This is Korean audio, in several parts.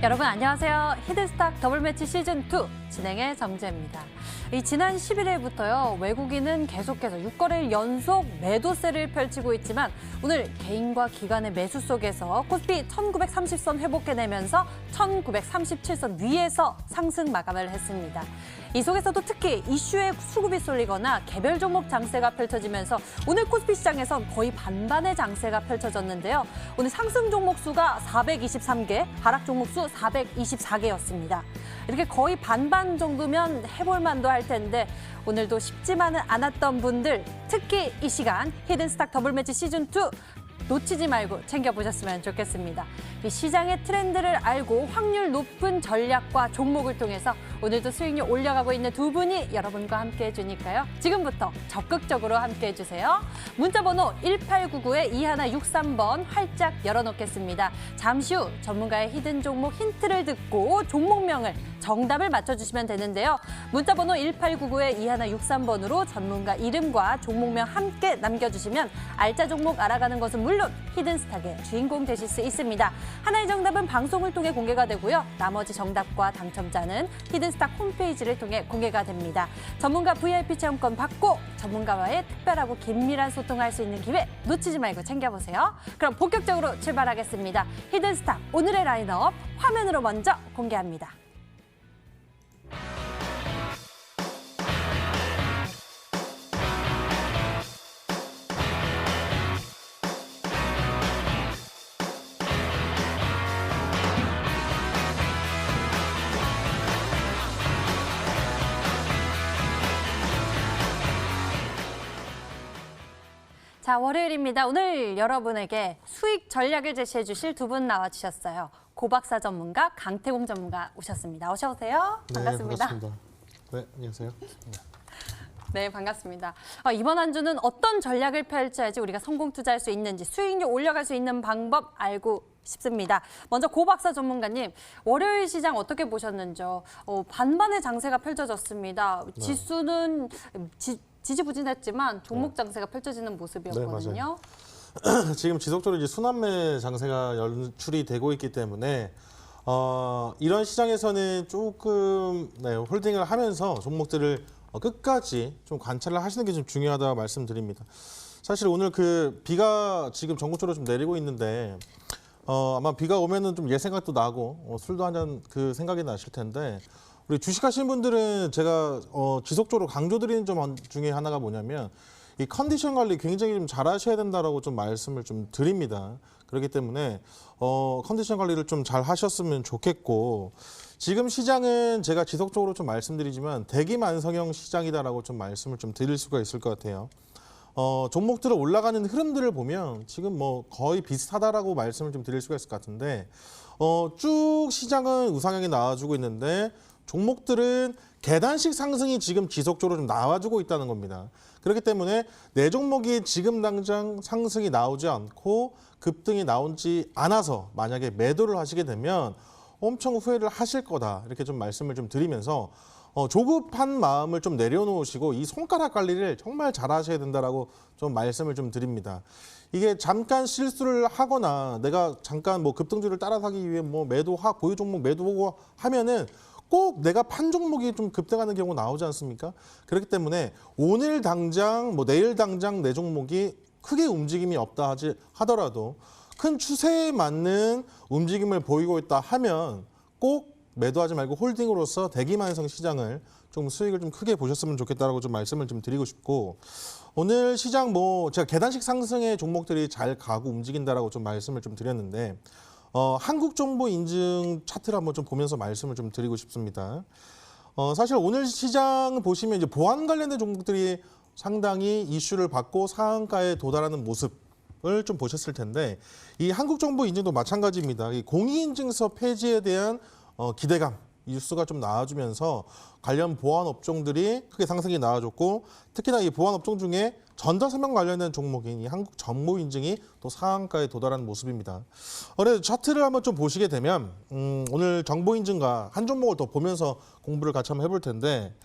여러분 안녕하세요. 히든스탁 더블매치 시즌2 진행의 정재입니다. 지난 11일부터요. 외국인은 계속해서 6거래일 연속 매도세를 펼치고 있지만 오늘 개인과 기관의 매수 속에서 코스피 1930선 회복해내면서 1937선 위에서 상승 마감을 했습니다. 이 속에서도 특히 이슈에 수급이 쏠리거나 개별 종목 장세가 펼쳐지면서 오늘 코스피 시장에선 거의 반반의 장세가 펼쳐졌는데요. 오늘 상승 종목 수가 423개, 하락 종목 수 424개였습니다. 이렇게 거의 반반 정도면 해볼 만도 할 텐데 오늘도 쉽지만은 않았던 분들, 특히 이 시간 히든스탁 더블매치 시즌2 놓치지 말고 챙겨보셨으면 좋겠습니다. 이 시장의 트렌드를 알고 확률 높은 전략과 종목을 통해서 오늘도 수익률 올려가고 있는 두 분이 여러분과 함께 해주니까요. 지금부터 적극적으로 함께 해주세요. 문자번호 1899-2163번 활짝 열어놓겠습니다. 잠시 후 전문가의 히든 종목 힌트를 듣고 종목명을 정답을 맞춰주시면 되는데요. 문자번호 1899-2163번으로 전문가 이름과 종목명 함께 남겨주시면 알짜 종목 알아가는 것은 물론 히든스탁의 주인공 되실 수 있습니다. 하나의 정답은 방송을 통해 공개가 되고요. 나머지 정답과 당첨자는 히든스탁 홈페이지를 통해 공개가 됩니다. 전문가 VIP 체험권 받고 전문가와의 특별하고 긴밀한 소통할 수 있는 기회 놓치지 말고 챙겨보세요. 그럼 본격적으로 출발하겠습니다. 히든스탁 오늘의 라인업 화면으로 먼저 공개합니다. 자, 월요일입니다. 오늘 여러분에게 수익 전략을 제시해 주실 두 분 나와주셨어요. 고박사 전문가, 강태공 전문가 오셨습니다. 어서 오세요. 반갑습니다. 네, 반갑습니다. 네, 안녕하세요. 네, 반갑습니다. 이번 한 주는 어떤 전략을 펼쳐야지 우리가 성공 투자할 수 있는지, 수익률 올려갈 수 있는 방법 알고 싶습니다. 먼저 고박사 전문가님, 월요일 시장 어떻게 보셨는지요? 반반의 장세가 펼쳐졌습니다. 지수는 지지부진했지만 종목 장세가 펼쳐지는 모습이었거든요. 네, 지금 지속적으로 이제 순환매 장세가 연출이 되고 있기 때문에 이런 시장에서는 조금 홀딩을 하면서 종목들을 끝까지 좀 관찰을 하시는 게 좀 중요하다고 말씀드립니다. 사실 오늘 그 비가 지금 전국적으로 좀 내리고 있는데 아마 비가 오면은 좀 옛 생각도 나고 술도 한 잔 그 생각이 나실 텐데. 우리 주식하시는 분들은 제가 지속적으로 강조드리는 점 중에 하나가 뭐냐면 이 컨디션 관리 굉장히 좀 잘하셔야 된다라고 좀 말씀을 좀 드립니다. 그렇기 때문에 컨디션 관리를 좀 잘 하셨으면 좋겠고 지금 시장은 제가 지속적으로 좀 말씀드리지만 대기만성형 시장이다라고 좀 말씀을 좀 드릴 수가 있을 것 같아요. 종목들을 올라가는 흐름들을 보면 지금 뭐 거의 비슷하다라고 말씀을 좀 드릴 수가 있을 것 같은데 쭉 시장은 우상향이 나와주고 있는데 종목들은 계단식 상승이 지금 지속적으로 좀 나와주고 있다는 겁니다. 그렇기 때문에 내 종목이 지금 당장 상승이 나오지 않고 급등이 나오지 않아서 만약에 매도를 하시게 되면 엄청 후회를 하실 거다. 이렇게 좀 말씀을 좀 드리면서 조급한 마음을 좀 내려놓으시고 이 손가락 관리를 정말 잘 하셔야 된다라고 좀 말씀을 좀 드립니다. 이게 잠깐 실수를 하거나 내가 잠깐 뭐 급등주를 따라가기 위해 뭐 보유 종목 매도하고 하면은 꼭 내가 판 종목이 좀 급등하는 경우 나오지 않습니까? 그렇기 때문에 오늘 당장 뭐 내일 당장 내 종목이 크게 움직임이 없다 하더라도 큰 추세에 맞는 움직임을 보이고 있다 하면 꼭 매도하지 말고 홀딩으로서 대기만성 시장을 좀 수익을 좀 크게 보셨으면 좋겠다라고 좀 말씀을 좀 드리고 싶고 오늘 시장 뭐 제가 계단식 상승의 종목들이 잘 가고 움직인다라고 좀 말씀을 좀 드렸는데 한국정보인증 차트를 한번 좀 보면서 말씀을 좀 드리고 싶습니다. 사실 오늘 시장 보시면 이제 보안 관련된 종목들이 상당히 이슈를 받고 상한가에 도달하는 모습을 좀 보셨을 텐데 이 한국정보인증도 마찬가지입니다. 이 공인인증서 폐지에 대한 기대감 뉴스가 좀 나와주면서 관련 보안 업종들이 크게 상승이 나와줬고 특히나 이 보안 업종 중에 전자서명 관련된 종목인 이 한국정보인증이 또 상한가에 도달하는 모습입니다. 그래서 차트를 한번 좀 보시게 되면 오늘 정보인증과 한 종목을 더 보면서 공부를 같이 한번 해볼 텐데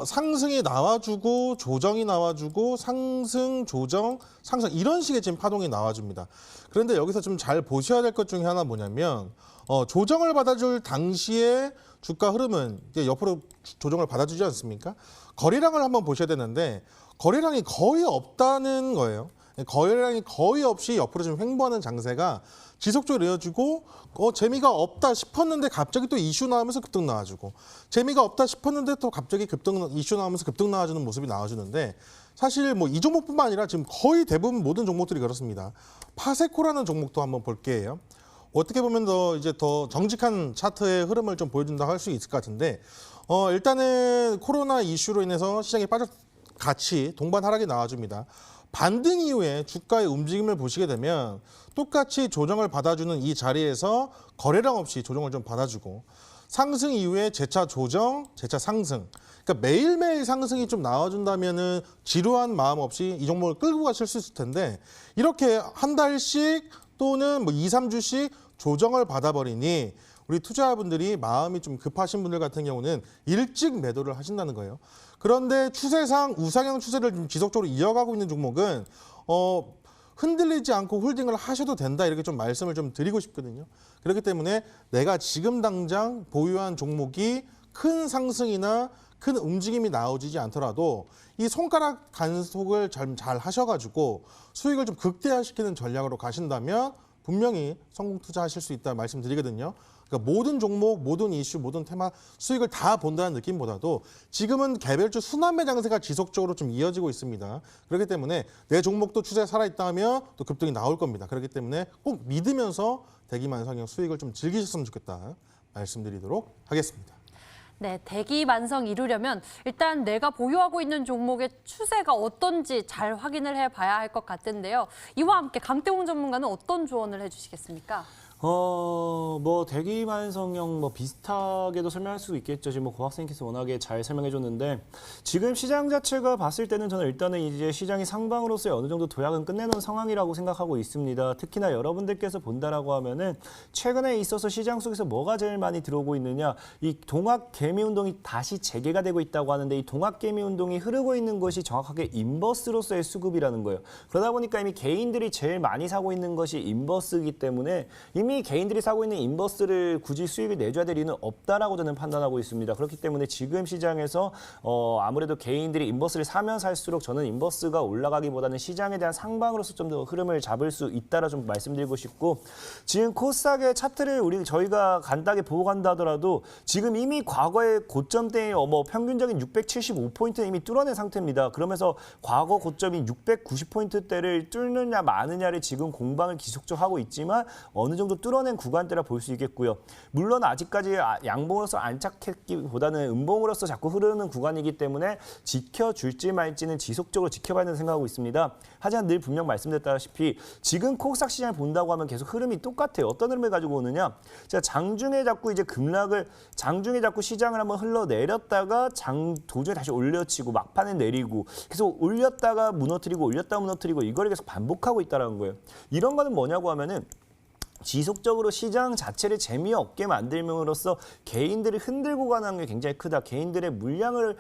상승이 나와주고 조정이 나와주고 상승, 조정, 상승 이런 식의 지금 파동이 나와줍니다. 그런데 여기서 좀 잘 보셔야 될 것 중에 하나 뭐냐면 조정을 받아줄 당시에 주가 흐름은 이제 옆으로 조정을 받아주지 않습니까? 거래량을 한번 보셔야 되는데 거래량이 거의 없다는 거예요. 거래량이 거의 없이 옆으로 좀 횡보하는 장세가 지속적으로 이어지고 재미가 없다 싶었는데 갑자기 또 이슈 나오면서 급등 나와주고 재미가 없다 싶었는데 또 갑자기 이슈 나오면서 급등 나와주는 모습이 나와주는데 사실 뭐 이 종목뿐만 아니라 지금 거의 대부분 모든 종목들이 그렇습니다. 파세코라는 종목도 한번 볼게요. 어떻게 보면 더 정직한 차트의 흐름을 좀 보여준다 할 수 있을 것 같은데 일단은 코로나 이슈로 인해서 시장에 같이 동반 하락이 나와줍니다. 반등 이후에 주가의 움직임을 보시게 되면 똑같이 조정을 받아주는 이 자리에서 거래량 없이 조정을 좀 받아주고 상승 이후에 재차 조정, 재차 상승. 그러니까 매일매일 상승이 좀 나와준다면은 지루한 마음 없이 이 종목을 끌고 가실 수 있을 텐데 이렇게 한 달씩 또는 뭐 2, 3주씩 조정을 받아버리니 우리 투자자분들이 마음이 좀 급하신 분들 같은 경우는 일찍 매도를 하신다는 거예요. 그런데 추세상 우상향 추세를 좀 지속적으로 이어가고 있는 종목은 흔들리지 않고 홀딩을 하셔도 된다 이렇게 좀 말씀을 좀 드리고 싶거든요. 그렇기 때문에 내가 지금 당장 보유한 종목이 큰 상승이나 큰 움직임이 나오지 않더라도 이 손가락 간속을 잘 하셔가지고 수익을 좀 극대화시키는 전략으로 가신다면 분명히 성공 투자하실 수 있다 말씀드리거든요. 그러니까 모든 종목, 모든 이슈, 모든 테마 수익을 다 본다는 느낌보다도 지금은 개별주 순환매 장세가 지속적으로 좀 이어지고 있습니다. 그렇기 때문에 내 종목도 추세에 살아있다면 또 급등이 나올 겁니다. 그렇기 때문에 꼭 믿으면서 대기만성형 수익을 좀 즐기셨으면 좋겠다 말씀드리도록 하겠습니다. 네, 대기만성 이루려면 일단 내가 보유하고 있는 종목의 추세가 어떤지 잘 확인을 해봐야 할 것 같은데요. 이와 함께 강태공 전문가는 어떤 조언을 해주시겠습니까? 뭐 대기만성형 뭐 비슷하게도 설명할 수 있겠죠. 지금 뭐 고학생께서 워낙에 잘 설명해줬는데 지금 시장 자체가 봤을 때는 저는 일단은 이제 시장이 상방으로서의 어느 정도 도약은 끝내놓은 상황이라고 생각하고 있습니다. 특히나 여러분들께서 본다라고 하면은 최근에 있어서 시장 속에서 뭐가 제일 많이 들어오고 있느냐, 이 동학 개미 운동이 다시 재개가 되고 있다고 하는데 이 동학 개미 운동이 흐르고 있는 것이 정확하게 인버스로서의 수급이라는 거예요. 그러다 보니까 이미 개인들이 제일 많이 사고 있는 것이 인버스이기 때문에 이미 개인들이 사고 있는 인버스를 굳이 수익을 내줘야 될 이유는 없다라고 저는 판단하고 있습니다. 그렇기 때문에 지금 시장에서 아무래도 개인들이 인버스를 사면 살수록 저는 인버스가 올라가기보다는 시장에 대한 상방으로서 좀 더 흐름을 잡을 수 있다라 좀 말씀드리고 싶고 지금 코스닥의 차트를 저희가 간단하게 보고 간다 하더라도 지금 이미 과거의 고점대의 평균적인 675포인트는 이미 뚫어낸 상태입니다. 그러면서 과거 고점인 690포인트대를 뚫느냐 마느냐를 지금 공방을 지속적으로 하고 있지만 어느 정도 뚫어낸 구간대라 볼 수 있겠고요. 물론 아직까지 양봉으로서 안착했기보다는 음봉으로서 자꾸 흐르는 구간이기 때문에 지켜줄지 말지는 지속적으로 지켜봐야 된다고 생각하고 있습니다. 하지만 늘 분명 말씀드렸다시피 지금 코스닥 시장을 본다고 하면 계속 흐름이 똑같아요. 어떤 흐름을 가지고 오느냐? 자, 장중에 자꾸 이제 장중에 자꾸 시장을 한번 흘러내렸다가 도중에 다시 올려치고 막판에 내리고 계속 올렸다가 무너뜨리고 올렸다가 무너뜨리고 이걸 계속 반복하고 있다는 거예요. 이런 거는 뭐냐고 하면은 지속적으로 시장 자체를 재미없게 만들므로써 개인들을 흔들고 가는 게 굉장히 크다. 개인들의 물량을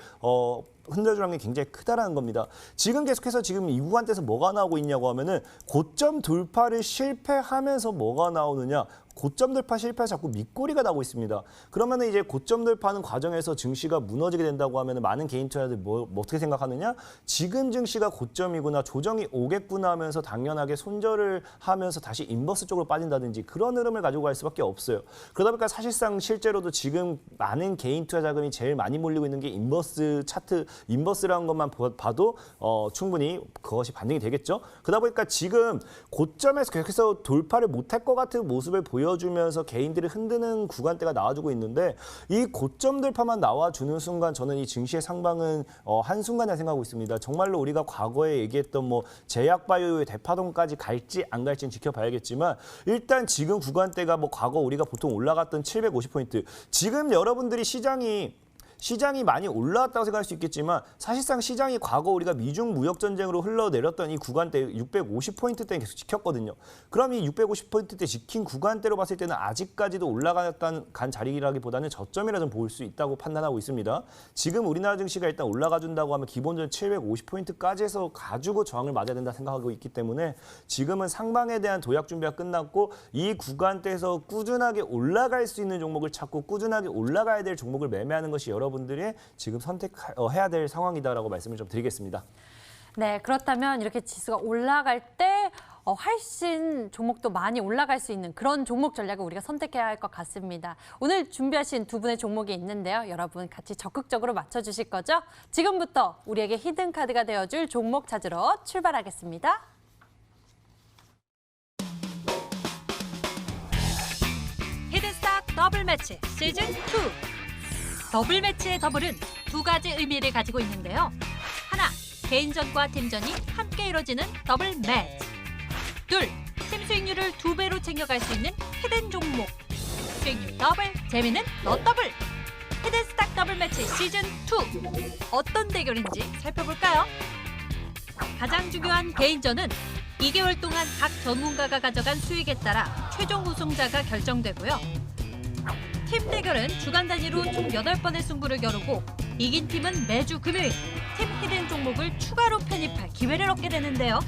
흔들어주는 게 굉장히 크다라는 겁니다. 지금 계속해서 지금 이 구간대에서 뭐가 나오고 있냐고 하면은 고점 돌파를 실패하면서 뭐가 나오느냐. 고점 돌파 실패해서 자꾸 밑꼬리가 나오고 있습니다. 그러면 이제 고점 돌파하는 과정에서 증시가 무너지게 된다고 하면 많은 개인 투자자들이 어떻게 생각하느냐? 지금 증시가 고점이구나, 조정이 오겠구나 하면서 당연하게 손절을 하면서 다시 인버스 쪽으로 빠진다든지 그런 흐름을 가지고 갈 수밖에 없어요. 그러다 보니까 사실상 실제로도 지금 많은 개인 투자 자금이 제일 많이 몰리고 있는 게 인버스 차트, 인버스라는 것만 봐도 충분히 그것이 반등이 되겠죠. 그러다 보니까 지금 고점에서 계속해서 돌파를 못할 것 같은 모습을 보여주면서 개인들을 흔드는 구간대가 나와주고 있는데 이 고점 돌파만 나와주는 순간 저는 이 증시의 상방은 한순간이라 생각하고 있습니다. 정말로 우리가 과거에 얘기했던 뭐 제약바이오의 대파동까지 갈지 안 갈지는 지켜봐야겠지만 일단 지금 구간대가 뭐 과거 우리가 보통 올라갔던 750포인트 지금 여러분들이 시장이 시장이 많이 올라왔다고 생각할 수 있겠지만 사실상 시장이 과거 우리가 미중 무역 전쟁으로 흘러내렸던 이 구간대 650포인트대 계속 지켰거든요. 그럼 이 650포인트대 지킨 구간대로 봤을 때는 아직까지도 올라간 자리라기보다는 저점이라 좀 보일 수 있다고 판단하고 있습니다. 지금 우리나라 증시가 일단 올라가준다고 하면 기본적으로 750포인트까지 해서 가지고 저항을 맞아야 된다 생각하고 있기 때문에 지금은 상방에 대한 도약 준비가 끝났고 이 구간대에서 꾸준하게 올라갈 수 있는 종목을 찾고 꾸준하게 올라가야 될 종목을 매매하는 것이 여러분들이 지금 선택해야 될 상황이다라고 말씀을 좀 드리겠습니다. 네, 그렇다면 이렇게 지수가 올라갈 때 훨씬 종목도 많이 올라갈 수 있는 그런 종목 전략을 우리가 선택해야 할 것 같습니다. 오늘 준비하신 두 분의 종목이 있는데요. 여러분 같이 적극적으로 맞춰주실 거죠? 지금부터 우리에게 히든카드가 되어줄 종목 찾으러 출발하겠습니다. 히든스탁 더블 매치 시즌 2. 더블 매치의 더블은 두 가지 의미를 가지고 있는데요. 하나, 개인전과 팀전이 함께 이뤄지는 더블 매치. 둘, 팀 수익률을 2배로 챙겨갈 수 있는 히든 종목. 수익률 더블, 재미는 너 더블. 히든스탁 더블 매치 시즌 2. 어떤 대결인지 살펴볼까요? 가장 중요한 개인전은 2개월 동안 각 전문가가 가져간 수익에 따라 최종 우승자가 결정되고요. 팀 대결은 주간 단위로 총 8번의 승부를 겨루고 이긴 팀은 매주 금요일 팀 히든 종목을 추가로 편입할 기회를 얻게 되는데요.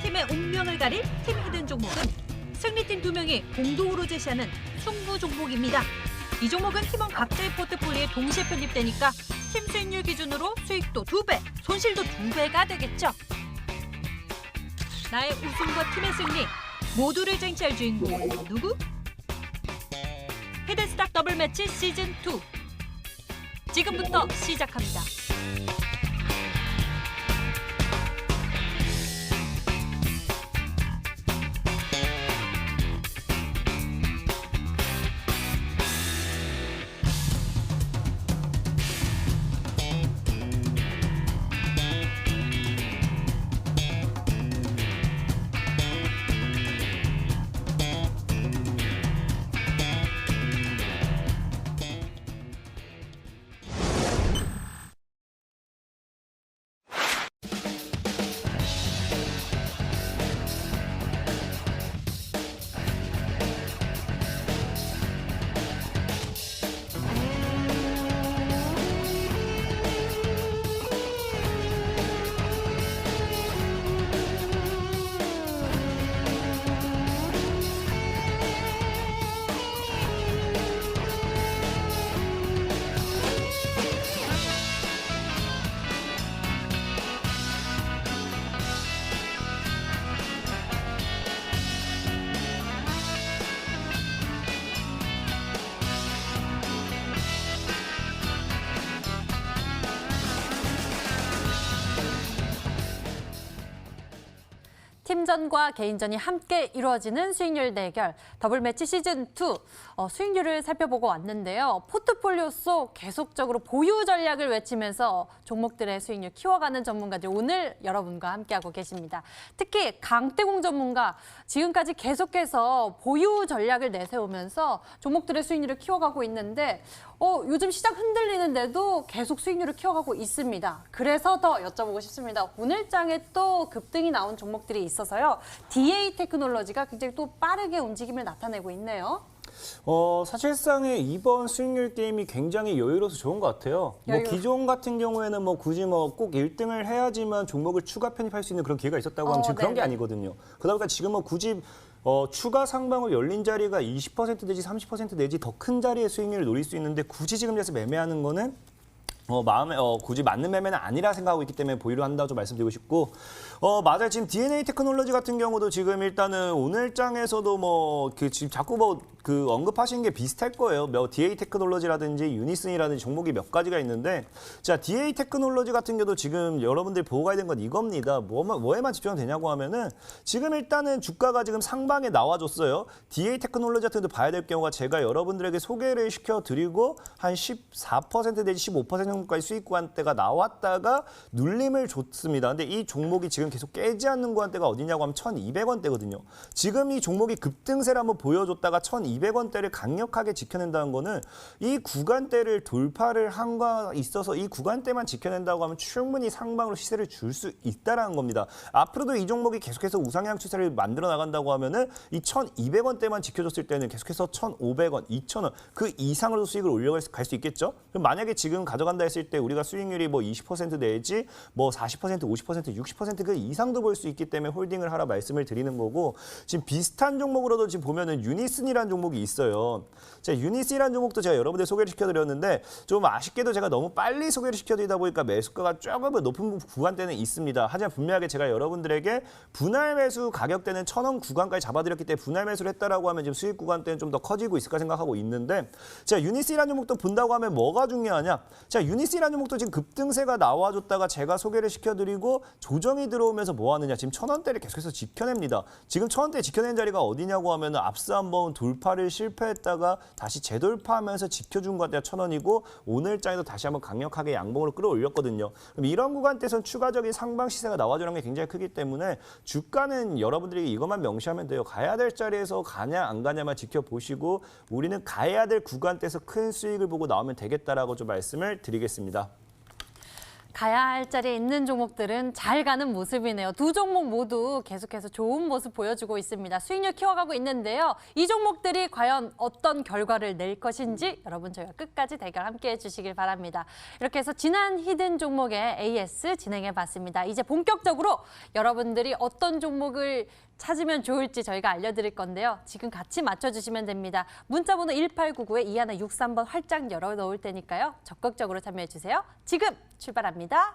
팀의 운명을 가릴 팀 히든 종목은 승리팀 2명이 공동으로 제시하는 승부 종목입니다. 이 종목은 팀원 각자의 포트폴리오에 동시에 편입되니까 팀 수익률 기준으로 수익도 2배, 손실도 2배가 되겠죠. 나의 우승과 팀의 승리 모두를 쟁취할 주인공은 누구? 히든스탁 더블 매치 시즌 2. 지금부터 시작합니다. 팀전과 개인전이 함께 이루어지는 수익률 대결 더블 매치 시즌 2 수익률을 살펴보고 왔는데요. 포트폴리오 속 계속적으로 보유 전략을 외치면서 종목들의 수익률 키워가는 전문가들 오늘 여러분과 함께하고 계십니다. 특히 강태공 전문가 지금까지 계속해서 보유 전략을 내세우면서 종목들의 수익률을 키워가고 있는데 요즘 시장 흔들리는데도 계속 수익률을 키워가고 있습니다. 그래서 더 여쭤보고 싶습니다. 오늘 장에 또 급등이 나온 종목들이 있어서요. DA 테크놀로지가 굉장히 또 빠르게 움직임을 나타내고 있네요. 사실상의 이번 수익률 게임이 굉장히 여유로워서 좋은 것 같아요. 기존 같은 경우에는 굳이 꼭 1등을 해야지만 종목을 추가 편입할 수 있는 그런 기회가 있었다고 하면 지금 그런 게 아니거든요. 그러다 보니까 지금은 굳이 추가 상방을 열린 자리가 20% 내지 30% 내지 더 큰 자리의 수익률을 노릴 수 있는데 굳이 지금에서 매매하는 거는 굳이 맞는 매매는 아니라 생각하고 있기 때문에 보유를 한다고 좀 말씀드리고 싶고 맞아요. 지금 DNA 테크놀로지 같은 경우도 지금 일단은 오늘 장에서도 지금 자꾸 언급하시는 게 비슷할 거예요. DA 테크놀로지라든지 유니슨이라든지 종목이 몇 가지가 있는데 자 DA 테크놀로지 같은 경우도 지금 여러분들이 보고 가야 되는 건 이겁니다. 뭐에만 집중하면 되냐고 하면은 지금 일단은 주가가 지금 상방에 나와줬어요. DA 테크놀로지 같은 경우도 봐야 될 경우가 제가 여러분들에게 소개를 시켜드리고 한 14% 내지 15% 정도 정도까지 수익 구간대가 나왔다가 눌림을 줬습니다. 근데 이 종목이 지금 계속 깨지 않는 구간대가 어디냐고 하면 1,200원대거든요. 지금 이 종목이 급등세를 한번 보여줬다가 1,200원대를 강력하게 지켜낸다는 거는 이 구간대를 돌파를 한 거 있어서 이 구간대만 지켜낸다고 하면 충분히 상방으로 시세를 줄 수 있다라는 겁니다. 앞으로도 이 종목이 계속해서 우상향 추세를 만들어 나간다고 하면은 이 1,200원대만 지켜줬을 때는 계속해서 1,500원, 2,000원 그 이상으로 수익을 올려갈 수 있겠죠. 그럼 만약에 지금 가져간다 했을 때 우리가 수익률이 뭐 20% 내지 뭐 40%, 50%, 60%그 이상도 볼 수 있기 때문에 홀딩을 하라 말씀을 드리는 거고 지금 비슷한 종목으로도 지금 보면은 유니슨이라는 종목이 있어요. 자, 유니슨이라는 종목도 제가 여러분들 소개를 시켜드렸는데 좀 아쉽게도 제가 너무 빨리 소개를 시켜드리다 보니까 매수가가 조금 높은 구간대는 있습니다. 하지만 분명하게 제가 여러분들에게 분할 매수 가격대는 1,000원 구간까지 잡아드렸기 때문에 분할 매수를 했다라고 하면 지금 수익 구간대는 좀 더 커지고 있을까 생각하고 있는데 자, 유니슨이라는 종목도 본다고 하면 뭐가 중요하냐? 자, 유니슨이라는 종목도 지금 급등세가 나와줬다가 제가 소개를 시켜드리고 조정이 들어오면서 뭐 하느냐? 지금 1,000원대를 계속해서 지켜냅니다. 지금 1,000원대 지켜낸 자리가 어디냐고 하면 앞서 한번 돌파를 실패했다가 다시 재돌파하면서 지켜준 구간대가 1,000원이고 오늘장에도 다시 한번 강력하게 양봉으로 끌어올렸거든요. 그럼 이런 구간대에서는 추가적인 상방 시세가 나와주는 게 굉장히 크기 때문에 주가는 여러분들이 이것만 명시하면 돼요. 가야 될 자리에서 가냐 안 가냐만 지켜보시고 우리는 가야 될 구간대에서 큰 수익을 보고 나오면 되겠다라고 좀 말씀을 드리겠습니다. 가야 할 자리에 있는 종목들은 잘 가는 모습이네요. 두 종목 모두 계속해서 좋은 모습 보여주고 있습니다. 수익률 키워가고 있는데요. 이 종목들이 과연 어떤 결과를 낼 것인지 여러분 저희가 끝까지 대결 함께해 주시길 바랍니다. 이렇게 해서 지난 히든 종목의 AS 진행해봤습니다. 이제 본격적으로 여러분들이 어떤 종목을 찾으면 좋을지 저희가 알려드릴 건데요. 지금 같이 맞춰주시면 됩니다. 문자번호 1899에 2163번 활짝 열어놓을 테니까요. 적극적으로 참여해주세요. 지금 출발합니다.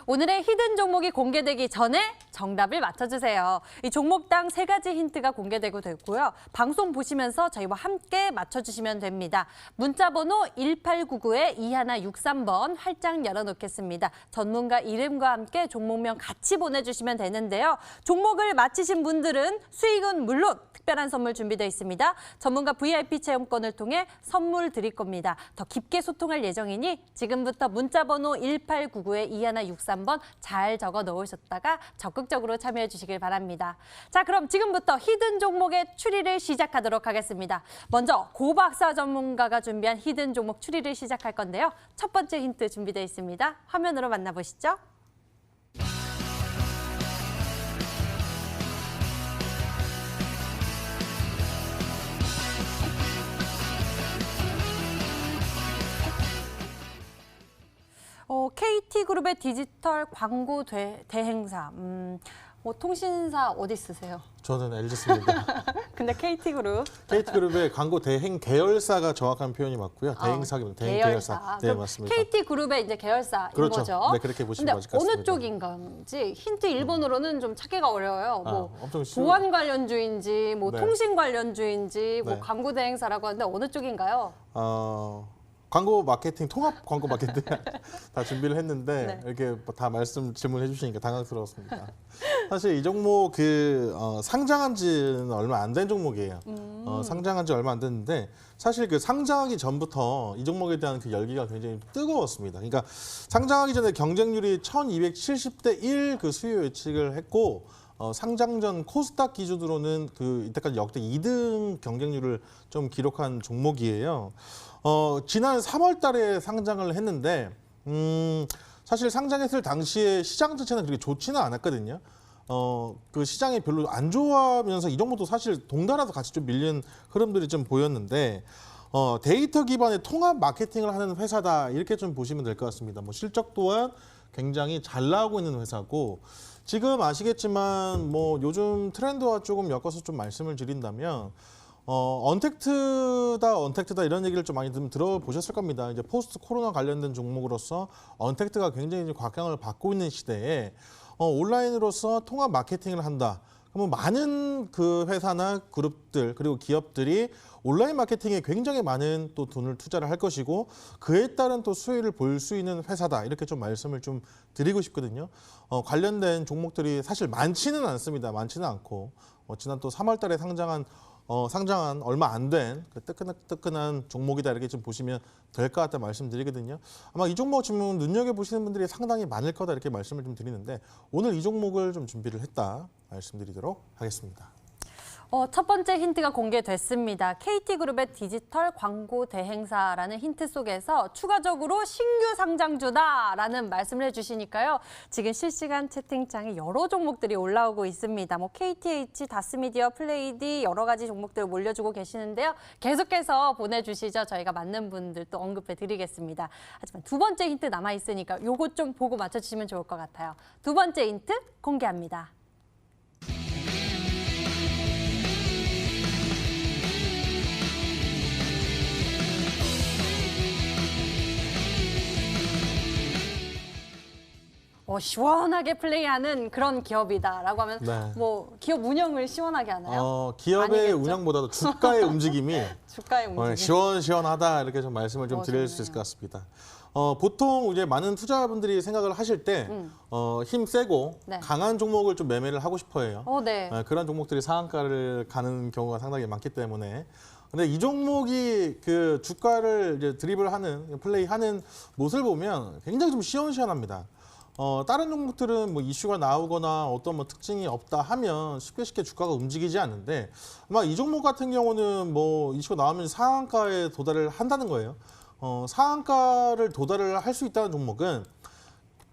오늘의 히든 종목이 공개되기 전에 정답을 맞춰주세요. 이 종목당 3가지 힌트가 공개되고 되고요. 방송 보시면서 저희와 함께 맞춰주시면 됩니다. 문자번호 1899에 2163번 활짝 열어놓겠습니다. 전문가 이름과 함께 종목명 같이 보내주시면 되는데요. 종목을 맞히신 분들은 수익은 물론 특별한 선물 준비되어 있습니다. 전문가 VIP 체험권을 통해 선물 드릴 겁니다. 더 깊게 소통할 예정이니 지금부터 문자번호 1899에 2163번 잘 적어 놓으셨다가 적극적으로 참여해 주시길 바랍니다. 자, 그럼 지금부터 히든 종목의 추리를 시작하도록 하겠습니다. 먼저 고박사 전문가가 준비한 히든 종목 추리를 시작할 건데요. 첫 번째 힌트 준비되어 있습니다. 화면으로 만나보시죠. KT그룹의 디지털 광고 대행사, 통신사 어디 쓰세요? 저는 LG습니다. 근데 KT그룹. KT그룹의 광고 대행 계열사가 정확한 표현이 맞고요. 대행사입니다. 대행 계열사. 네, 맞습니다. KT그룹의 이제 계열사인 그렇죠. 거죠. 네, 그렇게 보시면 맞을 것 근데 같습니다. 어느 쪽인가인지 힌트 1번으로는 좀 찾기가 어려워요. 엄청 쉬운. 보안 관련주인지, 네. 통신 관련주인지, 네. 광고 대행사라고 하는데 어느 쪽인가요? 광고 마케팅, 통합 광고 마케팅 다 준비를 했는데 네. 이렇게 다 질문해 주시니까 당황스러웠습니다. 사실 이 종목 상장한 지는 얼마 안 된 종목이에요. 상장한 지 얼마 안 됐는데 사실 그 상장하기 전부터 이 종목에 대한 그 열기가 굉장히 뜨거웠습니다. 그러니까 상장하기 전에 경쟁률이 1270대 1 그 수요 예측을 했고 상장 전 코스닥 기준으로는 그 이때까지 역대 2등 경쟁률을 좀 기록한 종목이에요. 지난 3월 달에 상장을 했는데 사실 상장했을 당시에 시장 자체는 그렇게 좋지는 않았거든요. 그 시장이 별로 안 좋아하면서 이 종목도 사실 동달아서 같이 좀 밀린 흐름들이 좀 보였는데 데이터 기반의 통합 마케팅을 하는 회사다 이렇게 좀 보시면 될 것 같습니다. 뭐 실적 또한 굉장히 잘 나오고 있는 회사고 지금 아시겠지만 뭐 요즘 트렌드와 조금 엮어서 좀 말씀을 드린다면 언택트다 이런 얘기를 좀 많이 들어보셨을 겁니다. 이제 포스트 코로나 관련된 종목으로서 언택트가 굉장히 곽강을 받고 있는 시대에 온라인으로서 통합 마케팅을 한다. 그러면 많은 그 회사나 그룹들 그리고 기업들이 온라인 마케팅에 굉장히 많은 또 돈을 투자를 할 것이고 그에 따른 또 수혜를 볼 수 있는 회사다 이렇게 좀 말씀을 좀 드리고 싶거든요. 관련된 종목들이 사실 많지는 않습니다. 많지는 않고 지난 또 3월달에 상장한 얼마 안 된 그 뜨끈한 종목이다 이렇게 좀 보시면 될 것 같다 말씀드리거든요. 아마 이 종목 지금 눈여겨 보시는 분들이 상당히 많을 거다 이렇게 말씀을 좀 드리는데 오늘 이 종목을 좀 준비를 했다 말씀드리도록 하겠습니다. 첫 번째 힌트가 공개됐습니다. KT그룹의 디지털 광고 대행사라는 힌트 속에서 추가적으로 신규 상장주다라는 말씀을 해주시니까요. 지금 실시간 채팅창에 여러 종목들이 올라오고 있습니다. KTH, 다스미디어, 플레이디 여러 가지 종목들을 몰려주고 계시는데요. 계속해서 보내주시죠. 저희가 맞는 분들 또 언급해 드리겠습니다. 하지만 두 번째 힌트 남아있으니까 요거 좀 보고 맞춰주시면 좋을 것 같아요. 두 번째 힌트 공개합니다. 시원하게 플레이하는 그런 기업이다라고 하면 네. 기업 운영을 시원하게 하나요? 기업의 아니겠죠? 운영보다도 주가의 움직임이 주가의 움직임. 시원시원하다 이렇게 좀 말씀을 좀 드릴 좋네요. 수 있을 것 같습니다. 보통 이제 많은 투자분들이 생각을 하실 때 힘 세고 네. 강한 종목을 좀 매매를 하고 싶어해요. 네. 그런 종목들이 상한가를 가는 경우가 상당히 많기 때문에. 근데 이 종목이 그 주가를 이제 드리블하는 플레이하는 모습을 보면 굉장히 좀 시원시원합니다. 다른 종목들은 이슈가 나오거나 어떤 특징이 없다 하면 쉽게 주가가 움직이지 않는데 아마 이 종목 같은 경우는 이슈가 나오면 상한가에 도달을 한다는 거예요. 상한가를 도달을 할 수 있다는 종목은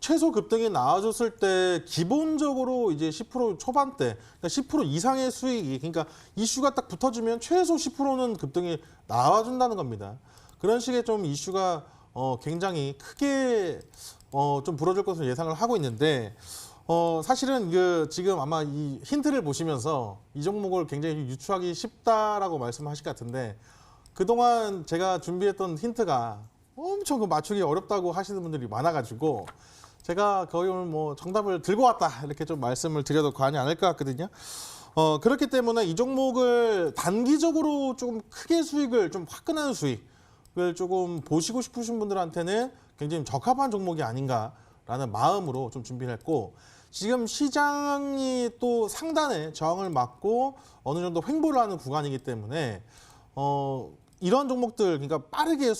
최소 급등이 나와줬을 때 기본적으로 이제 10% 초반대, 그러니까 10% 이상의 수익이, 그러니까 이슈가 딱 붙어주면 최소 10%는 급등이 나와준다는 겁니다. 그런 식의 좀 이슈가 굉장히 크게 좀 불어줄 것으로 예상을 하고 있는데 사실은 지금 아마 이 힌트를 보시면서 이 종목을 굉장히 유추하기 쉽다라고 말씀하실 것 같은데 그동안 제가 준비했던 힌트가 엄청 맞추기 어렵다고 하시는 분들이 많아가지고 제가 거의 오늘 정답을 들고 왔다 이렇게 좀 말씀을 드려도 과언이 아닐 것 같거든요. 그렇기 때문에 이 종목을 단기적으로 조금 크게 수익을 좀 화끈한 수익을 조금 보시고 싶으신 분들한테는 굉장히 적합한 종목이 아닌가라는 마음으로 좀 준비를 했고 지금 시장이 또 상단에 저항을 맞고 어느 정도 횡보를 하는 구간이기 때문에 이런 종목들 그러니까 빠르게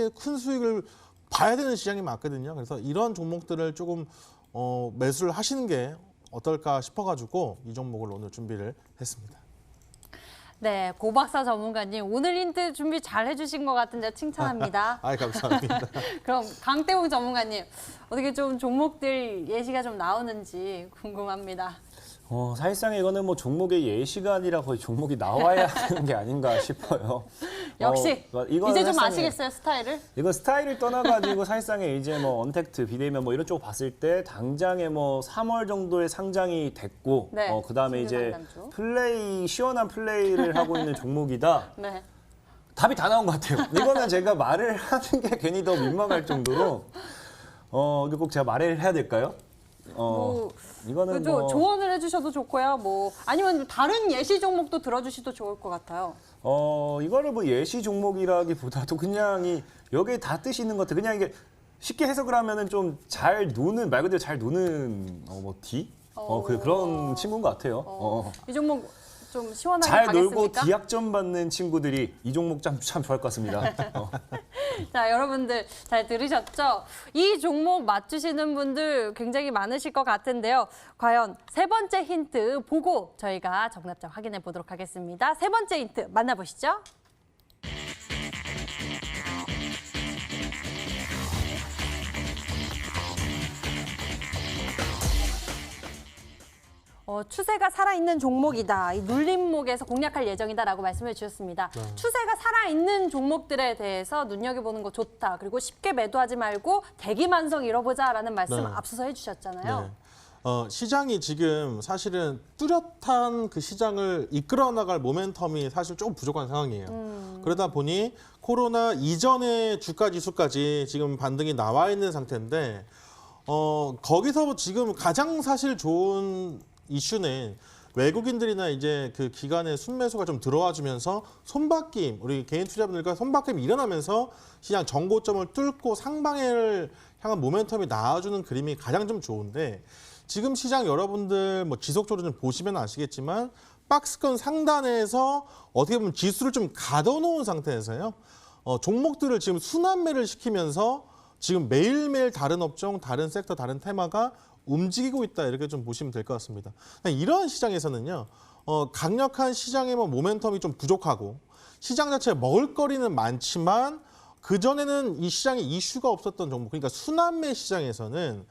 큰 수익을 봐야 되는 시장이 맞거든요. 그래서 이런 종목들을 조금 매수를 하시는 게 어떨까 싶어가지고 이 종목을 오늘 준비를 했습니다. 네, 고박사 전문가님 오늘 힌트 준비 잘 해주신 것 같은데 칭찬합니다. 감사합니다. 그럼 강태웅 전문가님 어떻게 좀 종목들 예시가 좀 나오는지 궁금합니다. 사실상 이거는 종목의 예시가 아니라 거의 종목이 나와야 하는 게 아닌가 싶어요. 역시 이거는 이제 좀 사실상에- 아시겠어요 스타일을? 이건 스타일을 떠나가지고 사실상에 이제 언택트, 비대면 이런 쪽 봤을 때 당장에 3월 정도에 상장이 됐고 네, 그다음에 신규 이제 상장주. 시원한 플레이를 하고 있는 종목이다. 네. 답이 다 나온 것 같아요. 이거는 제가 말을 하는 게 괜히 더 민망할 정도로 이거 꼭 제가 말을 해야 될까요? 이거는 조언을 해주셔도 좋고요. 아니면 다른 예시 종목도 들어주셔도 좋을 것 같아요. 이거를 예시 종목이라기보다도 그냥 여기에 다 뜻이 있는 것 같아요. 그냥 이게 쉽게 해석을 하면은 좀 잘 노는, 말 그대로 잘 노는 D? 그런 친구인 것 같아요. 이 종목 좀 시원하게 잘 가겠습니까? 놀고 D학점 받는 친구들이 이 종목 참 좋아할 것 같습니다. 자, 여러분들 잘 들으셨죠? 이 종목 맞추시는 분들 굉장히 많으실 것 같은데요. 과연 세 번째 힌트 보고 저희가 정답자 확인해 보도록 하겠습니다. 세 번째 힌트 만나보시죠. 추세가 살아있는 종목이다. 이 눌림목에서 공략할 예정이다라고 말씀해 주셨습니다. 추세가 살아있는 종목들에 대해서 눈여겨보는 거 좋다. 그리고 쉽게 매도하지 말고 대기만성 잃어보자라는 말씀 네. 앞서서 해주셨잖아요. 네. 시장이 지금 사실은 뚜렷한 그 시장을 이끌어 나갈 모멘텀이 사실 조금 부족한 상황이에요. 그러다 보니 코로나 이전의 주가 지수까지 지금 반등이 나와 있는 상태인데 거기서 지금 가장 사실 좋은 이슈는 외국인들이나 이제 그 기관의 순매수가 좀 들어와 주면서 손바뀜, 우리 개인 투자분들과 손바뀜이 일어나면서 시장 정고점을 뚫고 상방을 향한 모멘텀이 나와주는 그림이 가장 좀 좋은데, 지금 시장 여러분들 뭐 지속적으로 좀 보시면 아시겠지만 박스권 상단에서 어떻게 보면 지수를 좀 가둬놓은 상태에서요. 종목들을 지금 순환매를 시키면서 지금 매일매일 다른 업종, 다른 섹터, 다른 테마가 움직이고 있다, 이렇게 좀 보시면 될 것 같습니다. 이러한 시장에서는요, 강력한 시장의 뭐 모멘텀이 좀 부족하고 시장 자체에 먹을거리는 많지만 그전에는 이 시장에 이슈가 없었던 종목, 그러니까 순환매 시장에서는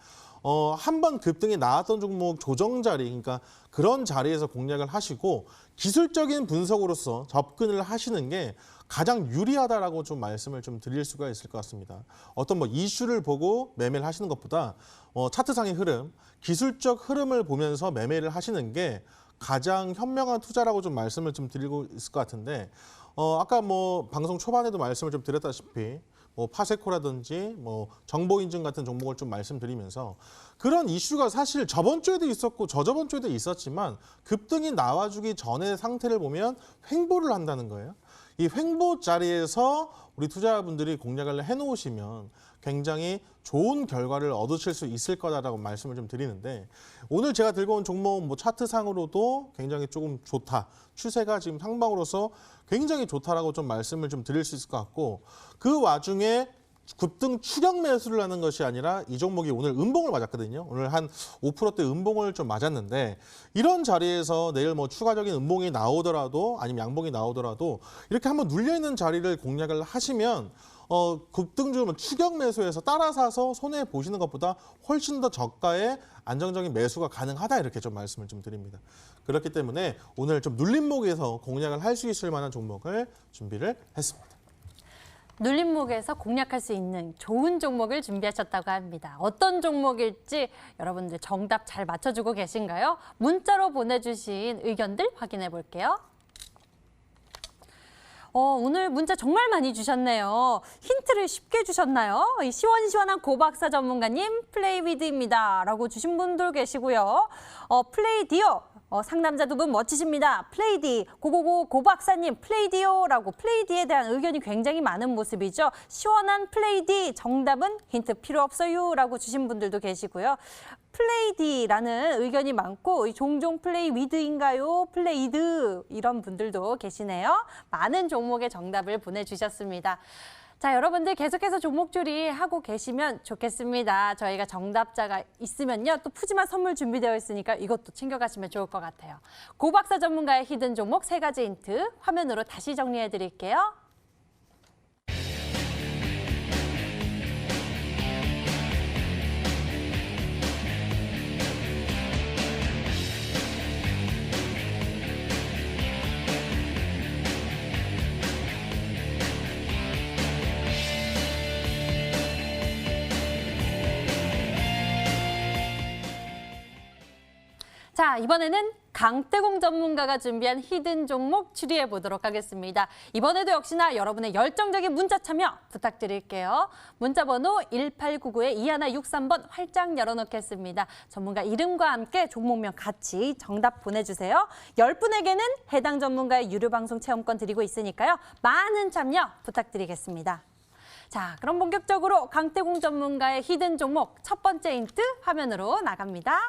한 번 급등이 나왔던 종목 조정 자리, 그러니까 그런 자리에서 공략을 하시고 기술적인 분석으로서 접근을 하시는 게 가장 유리하다라고 좀 말씀을 좀 드릴 수가 있을 것 같습니다. 어떤 뭐 이슈를 보고 매매를 하시는 것보다 차트상의 흐름, 기술적 흐름을 보면서 매매를 하시는 게 가장 현명한 투자라고 좀 말씀을 좀 드리고 있을 것 같은데, 아까 뭐 방송 초반에도 말씀을 좀 드렸다시피 뭐 파세코라든지 뭐 정보인증 같은 종목을 좀 말씀드리면서 그런 이슈가 사실 저번 주에도 있었고 저저번 주에도 있었지만 급등이 나와주기 전의 상태를 보면 횡보를 한다는 거예요. 이 횡보 자리에서 우리 투자자분들이 공략을 해놓으시면 굉장히 좋은 결과를 얻으실 수 있을 거다라고 말씀을 좀 드리는데, 오늘 제가 들고 온 종목 뭐 차트상으로도 굉장히 조금 좋다, 추세가 지금 상방으로서 굉장히 좋다라고 좀 말씀을 좀 드릴 수 있을 것 같고, 그 와중에 급등 추격 매수를 하는 것이 아니라 이 종목이 오늘 음봉을 맞았거든요. 오늘 한 5%대 음봉을 좀 맞았는데, 이런 자리에서 내일 뭐 추가적인 음봉이 나오더라도 아니면 양봉이 나오더라도 이렇게 한번 눌려있는 자리를 공략을 하시면 급등 중 추격 매수에서 따라 사서 손해 보시는 것보다 훨씬 더 저가의 안정적인 매수가 가능하다, 이렇게 좀 말씀을 좀 드립니다. 그렇기 때문에 오늘 좀 눌림목에서 공략을 할 수 있을 만한 종목을 준비를 했습니다. 눌림목에서 공략할 수 있는 좋은 종목을 준비하셨다고 합니다. 어떤 종목일지 여러분들 정답 잘 맞춰주고 계신가요? 문자로 보내주신 의견들 확인해 볼게요. 오늘 문자 정말 많이 주셨네요. 힌트를 쉽게 주셨나요? 이 시원시원한 고박사 전문가님, 플레이위드입니다 라고 주신 분들 계시고요. 플레이디오, 상남자 두 분 멋지십니다. 플레이디, 고고고 고박사님, 플레이디오라고 플레이디에 대한 의견이 굉장히 많은 모습이죠. 시원한 플레이디, 정답은 힌트 필요 없어요 라고 주신 분들도 계시고요. 플레이디라는 의견이 많고 종종 플레이위드인가요? 플레이드 이런 분들도 계시네요. 많은 종목의 정답을 보내주셨습니다. 자, 여러분들 계속해서 종목줄이 하고 계시면 좋겠습니다. 저희가 정답자가 있으면요, 또 푸짐한 선물 준비되어 있으니까 이것도 챙겨가시면 좋을 것 같아요. 고박사 전문가의 히든 종목 3가지 힌트 화면으로 다시 정리해 드릴게요. 자, 이번에는 강태공 전문가가 준비한 히든 종목 추리해 보도록 하겠습니다. 이번에도 역시나 여러분의 열정적인 문자 참여 부탁드릴게요. 문자 번호 1899-2163번 활짝 열어놓겠습니다. 전문가 이름과 함께 종목명 같이 정답 보내주세요. 10분에게는 해당 전문가의 유료 방송 체험권 드리고 있으니까요. 많은 참여 부탁드리겠습니다. 자, 그럼 본격적으로 강태공 전문가의 히든 종목 첫 번째 힌트 화면으로 나갑니다.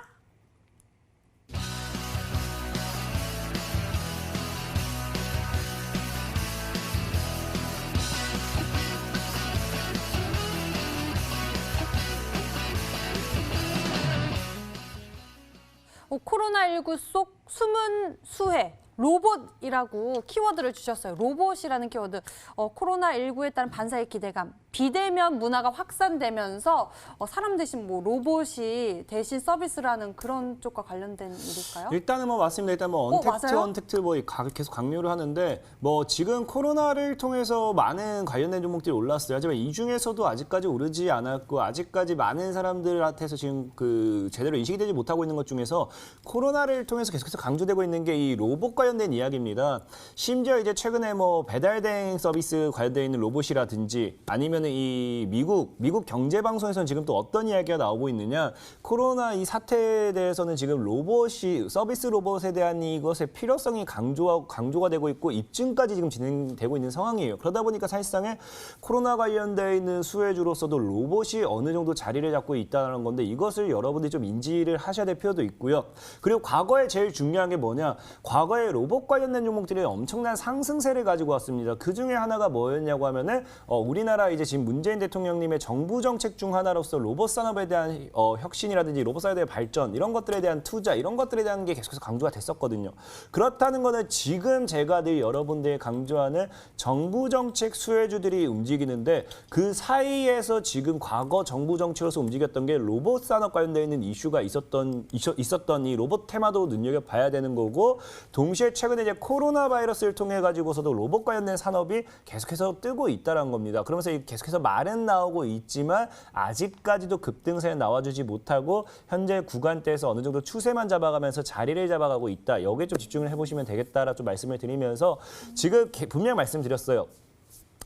코로나19 속 숨은 수혜, 로봇이라고 키워드를 주셨어요. 로봇이라는 키워드. 코로나19에 따른 반사의 기대감. 비대면 문화가 확산되면서 사람 대신 뭐 로봇이 대신 서비스를 하는 그런 쪽과 관련된 일일까요? 일단은 뭐 맞습니다. 일단 뭐 언택트 맞아요? 언택트 뭐 계속 강조를 하는데, 뭐 지금 코로나를 통해서 많은 관련된 종목들이 올랐어요. 하지만 이 중에서도 아직까지 오르지 않았고 아직까지 많은 사람들한테서 지금 그 제대로 인식이 되지 못하고 있는 것 중에서 코로나를 통해서 계속해서 강조되고 있는 게 이 로봇 관련된 이야기입니다. 심지어 이제 최근에 뭐 배달 대행 서비스 관련되어 있는 로봇이라든지 아니면 이 미국 경제 방송에서는 지금 또 어떤 이야기가 나오고 있느냐? 코로나 이 사태에 대해서는 지금 로봇이 서비스 로봇에 대한 이것의 필요성이 강조가 되고 있고 입증까지 지금 진행되고 있는 상황이에요. 그러다 보니까 사실상에 코로나 관련되어 있는 수혜주로서도 로봇이 어느 정도 자리를 잡고 있다는 건데 이것을 여러분들이 좀 인지를 하셔야 될 필요도 있고요. 그리고 과거에 제일 중요한 게 뭐냐? 과거에 로봇 관련된 종목들이 엄청난 상승세를 가지고 왔습니다. 그 중에 하나가 뭐였냐고 하면은 우리나라 이제 지금 문재인 대통령님의 정부 정책 중 하나로서 로봇 산업에 대한 혁신이라든지 로봇 산업에 대한 발전 이런 것들에 대한 투자 이런 것들에 대한 게 계속해서 강조가 됐었거든요. 그렇다는 거는 지금 제가 늘 여러분들이 강조하는 정부 정책 수혜주들이 움직이는데 그 사이에서 지금 과거 정부 정책으로서 움직였던 게 로봇 산업 관련되어 있는 이슈가 있었던 이 로봇 테마도 눈여겨봐야 되는 거고 동시에 최근에 이제 코로나 바이러스를 통해 가지고서도 로봇 관련된 산업이 계속해서 뜨고 있다는 겁니다. 그러면서 계속해서 말은 나오고 있지만 아직까지도 급등세에 나와주지 못하고 현재 구간대에서 어느 정도 추세만 잡아가면서 자리를 잡아가고 있다. 여기에 좀 집중을 해보시면 되겠다라 좀 말씀을 드리면서 지금 분명 말씀드렸어요.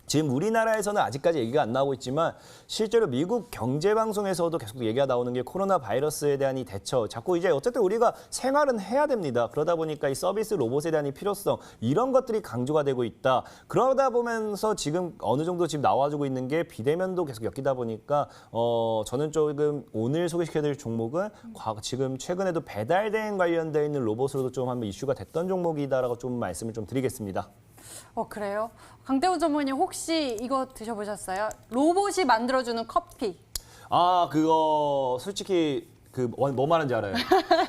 지금 우리나라에서는 아직까지 얘기가 안 나오고 있지만 실제로 미국 경제방송에서도 계속 얘기가 나오는 게 코로나 바이러스에 대한 이 대처. 자꾸 이제 어쨌든 우리가 생활은 해야 됩니다. 그러다 보니까 이 서비스 로봇에 대한 이 필요성 이런 것들이 강조가 되고 있다. 그러다 보면서 지금 어느 정도 지금 나와주고 있는 게 비대면도 계속 엮이다 보니까 저는 조금 오늘 소개시켜드릴 종목은 지금 최근에도 배달 대행 관련되어 있는 로봇으로도 좀 한번 이슈가 됐던 종목이다라고 좀 말씀을 좀 드리겠습니다. 그래요? 강태훈 전문님 혹시 이거 드셔보셨어요? 로봇이 만들어주는 커피. 그거 솔직히 뭐 말하는지 알아요.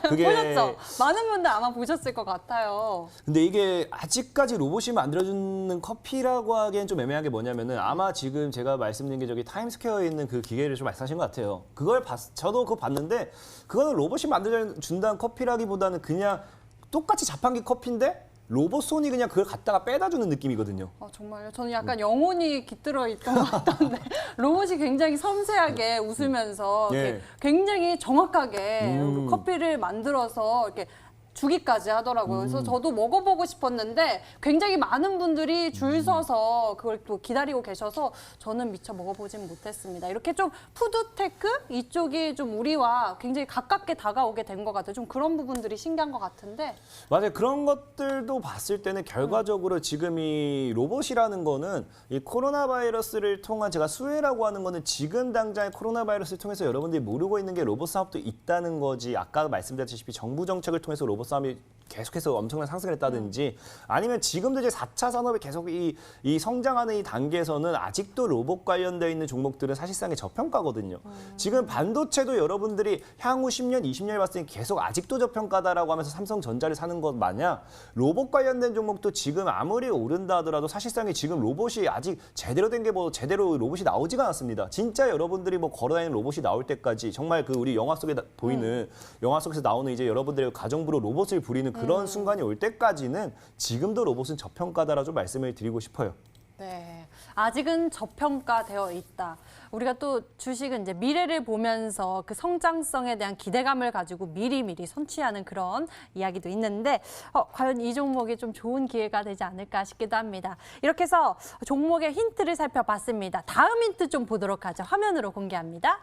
그게 보셨죠? 많은 분들 아마 보셨을 것 같아요. 근데 이게 아직까지 로봇이 만들어주는 커피라고 하기엔 좀 애매한 게 뭐냐면은 아마 지금 제가 말씀드린 게 저기 타임스퀘어에 있는 그 기계를 좀 말씀하신 것 같아요. 저도 그거 봤는데 그거는 로봇이 만들어준다는 커피라기보다는 그냥 똑같이 자판기 커피인데 로봇 손이 그냥 그걸 갖다가 빼다 주는 느낌이거든요. 정말요? 저는 약간 영혼이 깃들어 있던 것 같던데 로봇이 굉장히 섬세하게 웃으면서 이렇게 굉장히 정확하게 커피를 만들어서 이렇게 주기까지 하더라고요. 그래서 저도 먹어보고 싶었는데 굉장히 많은 분들이 줄 서서 그걸 또 기다리고 계셔서 저는 미처 먹어보진 못했습니다. 이렇게 좀 푸드테크 이쪽이 좀 우리와 굉장히 가깝게 다가오게 된 것 같아요. 좀 그런 부분들이 신기한 것 같은데. 맞아요. 그런 것들도 봤을 때는 결과적으로 지금 이 로봇이라는 거는 이 코로나 바이러스를 통한 제가 수혜라고 하는 거는 지금 당장 코로나 바이러스를 통해서 여러분들이 모르고 있는 게 로봇 사업도 있다는 거지. 아까 말씀드렸다시피 정부 정책을 통해서 로봇 사업이 계속해서 엄청난 상승을 했다든지 아니면 지금도 이제 4차 산업이 계속 이 성장하는 이 단계에서는 아직도 로봇 관련되어 있는 종목들은 사실상의 저평가거든요. 지금 반도체도 여러분들이 향후 10년, 20년을 봤을 때 계속 아직도 저평가다라고 하면서 삼성전자를 사는 것 마냥 로봇 관련된 종목도 지금 아무리 오른다 하더라도 사실상에 지금 로봇이 아직 제대로 된 게 뭐 제대로 로봇이 나오지가 않았습니다. 진짜 여러분들이 뭐 걸어다니는 로봇이 나올 때까지 정말 그 우리 영화 속에 보이는 영화 속에서 나오는 이제 여러분들의 가정부로 로봇을 부리는 그런 순간이 올 때까지는 지금도 로봇은 저평가다라고 말씀을 드리고 싶어요. 네, 아직은 저평가되어 있다. 우리가 또 주식은 이제 미래를 보면서 그 성장성에 대한 기대감을 가지고 미리미리 선취하는 그런 이야기도 있는데 과연 이 종목이 좀 좋은 기회가 되지 않을까 싶기도 합니다. 이렇게 해서 종목의 힌트를 살펴봤습니다. 다음 힌트 좀 보도록 하죠. 화면으로 공개합니다.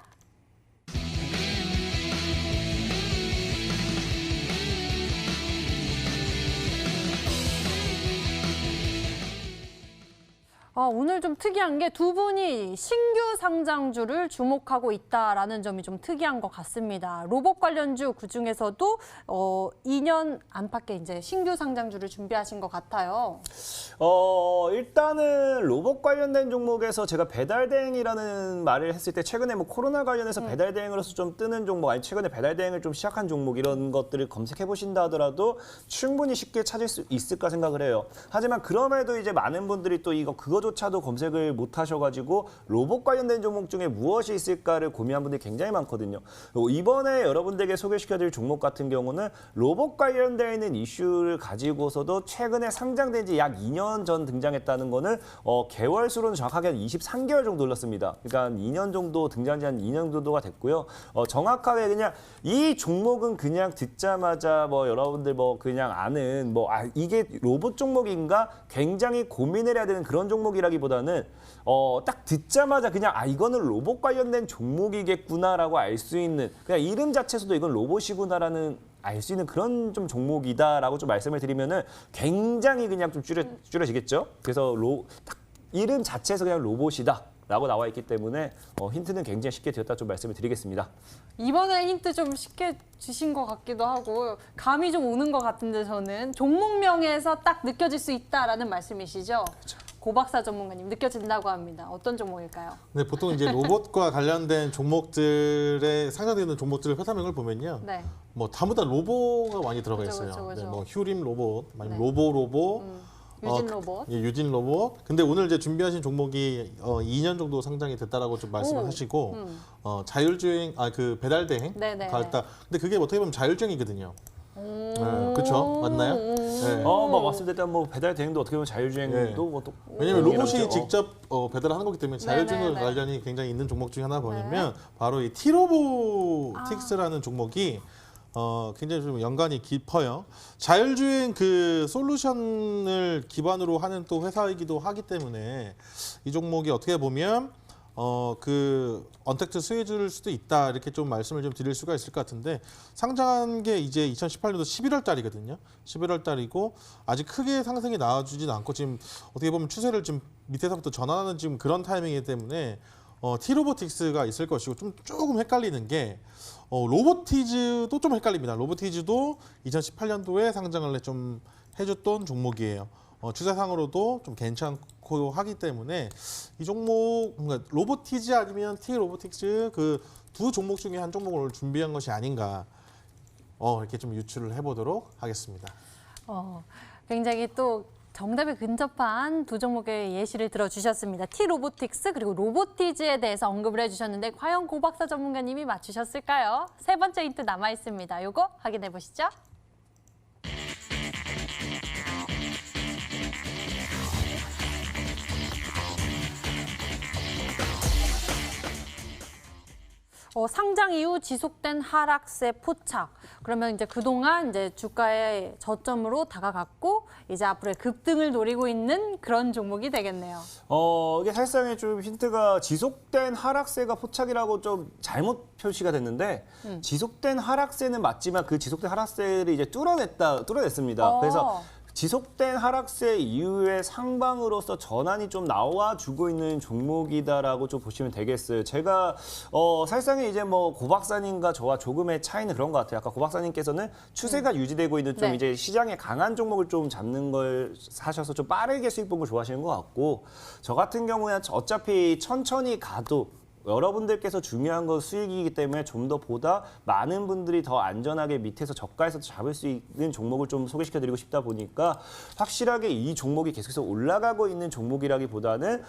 오늘 좀 특이한 게 두 분이 신규 상장주를 주목하고 있다라는 점이 좀 특이한 것 같습니다. 로봇 관련주 그중에서도 2년 안팎의 이제 신규 상장주를 준비하신 것 같아요. 일단은 로봇 관련된 종목에서 제가 배달 대행이라는 말을 했을 때 최근에 뭐 코로나 관련해서 배달 대행으로서 좀 뜨는 종목 아니 최근에 배달 대행을 좀 시작한 종목 이런 것들을 검색해 보신다 하더라도 충분히 쉽게 찾을 수 있을까 생각을 해요. 하지만 그럼에도 이제 많은 분들이 또 그거 그거조차도 검색을 못 하셔가지고 로봇 관련된 종목 중에 무엇이 있을까를 고민한 분들이 굉장히 많거든요. 이번에 여러분들에게 소개시켜드릴 종목 같은 경우는 로봇 관련되어 있는 이슈를 가지고서도 최근에 상장된 지 약 2년 전 등장했다는 거는 개월 수로는 정확하게 한 23개월 정도 흘렀습니다. 그러니까 한 2년 정도 등장한 지 한 2년 정도가 됐고요. 정확하게 그냥 이 종목은 그냥 듣자마자 뭐 여러분들 뭐 그냥 아는 뭐 이게 로봇 종목인가 굉장히 고민을 해야 되는 그런 종목이라기보다는 딱 듣자마자 그냥 이거는 로봇 관련된 종목이겠구나라고 알 수 있는 그냥 이름 자체에서도 이건 로봇이구나라는 알 수 있는 그런 좀 종목이다라고 좀 말씀을 드리면은 굉장히 그냥 좀 줄여지겠죠. 그래서 딱 이름 자체에서 그냥 로봇이다라고 나와 있기 때문에 힌트는 굉장히 쉽게 드렸다 좀 말씀을 드리겠습니다. 이번에 힌트 좀 쉽게 주신 것 같기도 하고 감이 좀 오는 것 같은데 저는 종목명에서 딱 느껴질 수 있다라는 말씀이시죠? 그렇죠. 고박사 전문가님 느껴진다고 합니다. 어떤 종목일까요? 네, 보통 이제 로봇과 관련된 종목들에 상장되는 종목들의 회사명을 보면요. 네. 뭐 다보다 로보가 많이 들어가 그쵸, 있어요. 그쵸. 네, 뭐 휴림 로봇, 아니면 네. 로보, 유진 로봇. 예, 유진 로봇. 근데 오늘 이제 준비하신 종목이 2년 정도 상장이 됐다라고 좀 말씀을 하시고 자율주행, 그 배달 대행 네네. 갈다. 근데 그게 어떻게 보면 자율주행이거든요. 네, 그렇죠, 맞나요? 네. 뭐 맞습니다. 일단 뭐 배달 대행도 어떻게 보면 자율주행도 네. 뭐 또 왜냐면 로봇이 그렇죠. 직접 배달하는 거기 때문에 자율주행 네네네. 관련이 굉장히 있는 종목 중에 하나 보면 바로 이 티로보틱스라는 종목이 굉장히 좀 연관이 깊어요. 자율주행 그 솔루션을 기반으로 하는 또 회사이기도 하기 때문에 이 종목이 어떻게 보면 그 언택트 수혜주일 수도 있다 이렇게 좀 말씀을 좀 드릴 수가 있을 것 같은데 상장한 게 이제 2018년도 11월 달이거든요. 11월 달이고 아직 크게 상승이 나와주지는 않고 지금 어떻게 보면 추세를 좀 밑에서부터 전환하는 지금 그런 타이밍이기 때문에 T로보틱스가 있을 것이고 조금 헷갈리는 게 로보티즈도 좀 헷갈립니다. 로보티즈도 2018년도에 상장을 좀 해줬던 종목이에요. 추세상으로도 좀 괜찮고 하기 때문에 이 종목 그러니까 로보티즈 아니면 T로보틱스 그 두 종목 중에 한 종목을 오늘 준비한 것이 아닌가 이렇게 좀 유추를 해보도록 하겠습니다. 굉장히 또 정답에 근접한 두 종목의 예시를 들어주셨습니다. T로보틱스 그리고 로보티즈에 대해서 언급을 해주셨는데 과연 고박사 전문가님이 맞추셨을까요? 세 번째 힌트 남아 있습니다. 요거 확인해 보시죠. 상장 이후 지속된 하락세 포착. 그러면 이제 그동안 이제 주가의 저점으로 다가갔고 이제 앞으로의 급등을 노리고 있는 그런 종목이 되겠네요. 이게 사실상의 좀 힌트가 지속된 하락세가 포착이라고 좀 잘못 표시가 됐는데 지속된 하락세는 맞지만 그 지속된 하락세를 이제 뚫어냈습니다. 그래서 지속된 하락세 이후에 상방으로서 전환이 좀 나와주고 있는 종목이다라고 좀 보시면 되겠어요. 제가 사실상에 이제 뭐 고박사님과 저와 조금의 차이는 그런 것 같아요. 아까 고박사님께서는 추세가 유지되고 있는 좀 네. 이제 시장에 강한 종목을 좀 잡는 걸 사셔서 좀 빠르게 수익 본 걸 좋아하시는 것 같고 저 같은 경우는 어차피 천천히 가도 여러분들께서 중요한 건 수익이기 때문에 좀 더 보다 많은 분들이 더 안전하게 밑에서 저가에서 잡을 수 있는 종목을 좀 소개시켜드리고 싶다 보니까 확실하게 이 종목이 계속해서 올라가고 있는 종목이라기보다는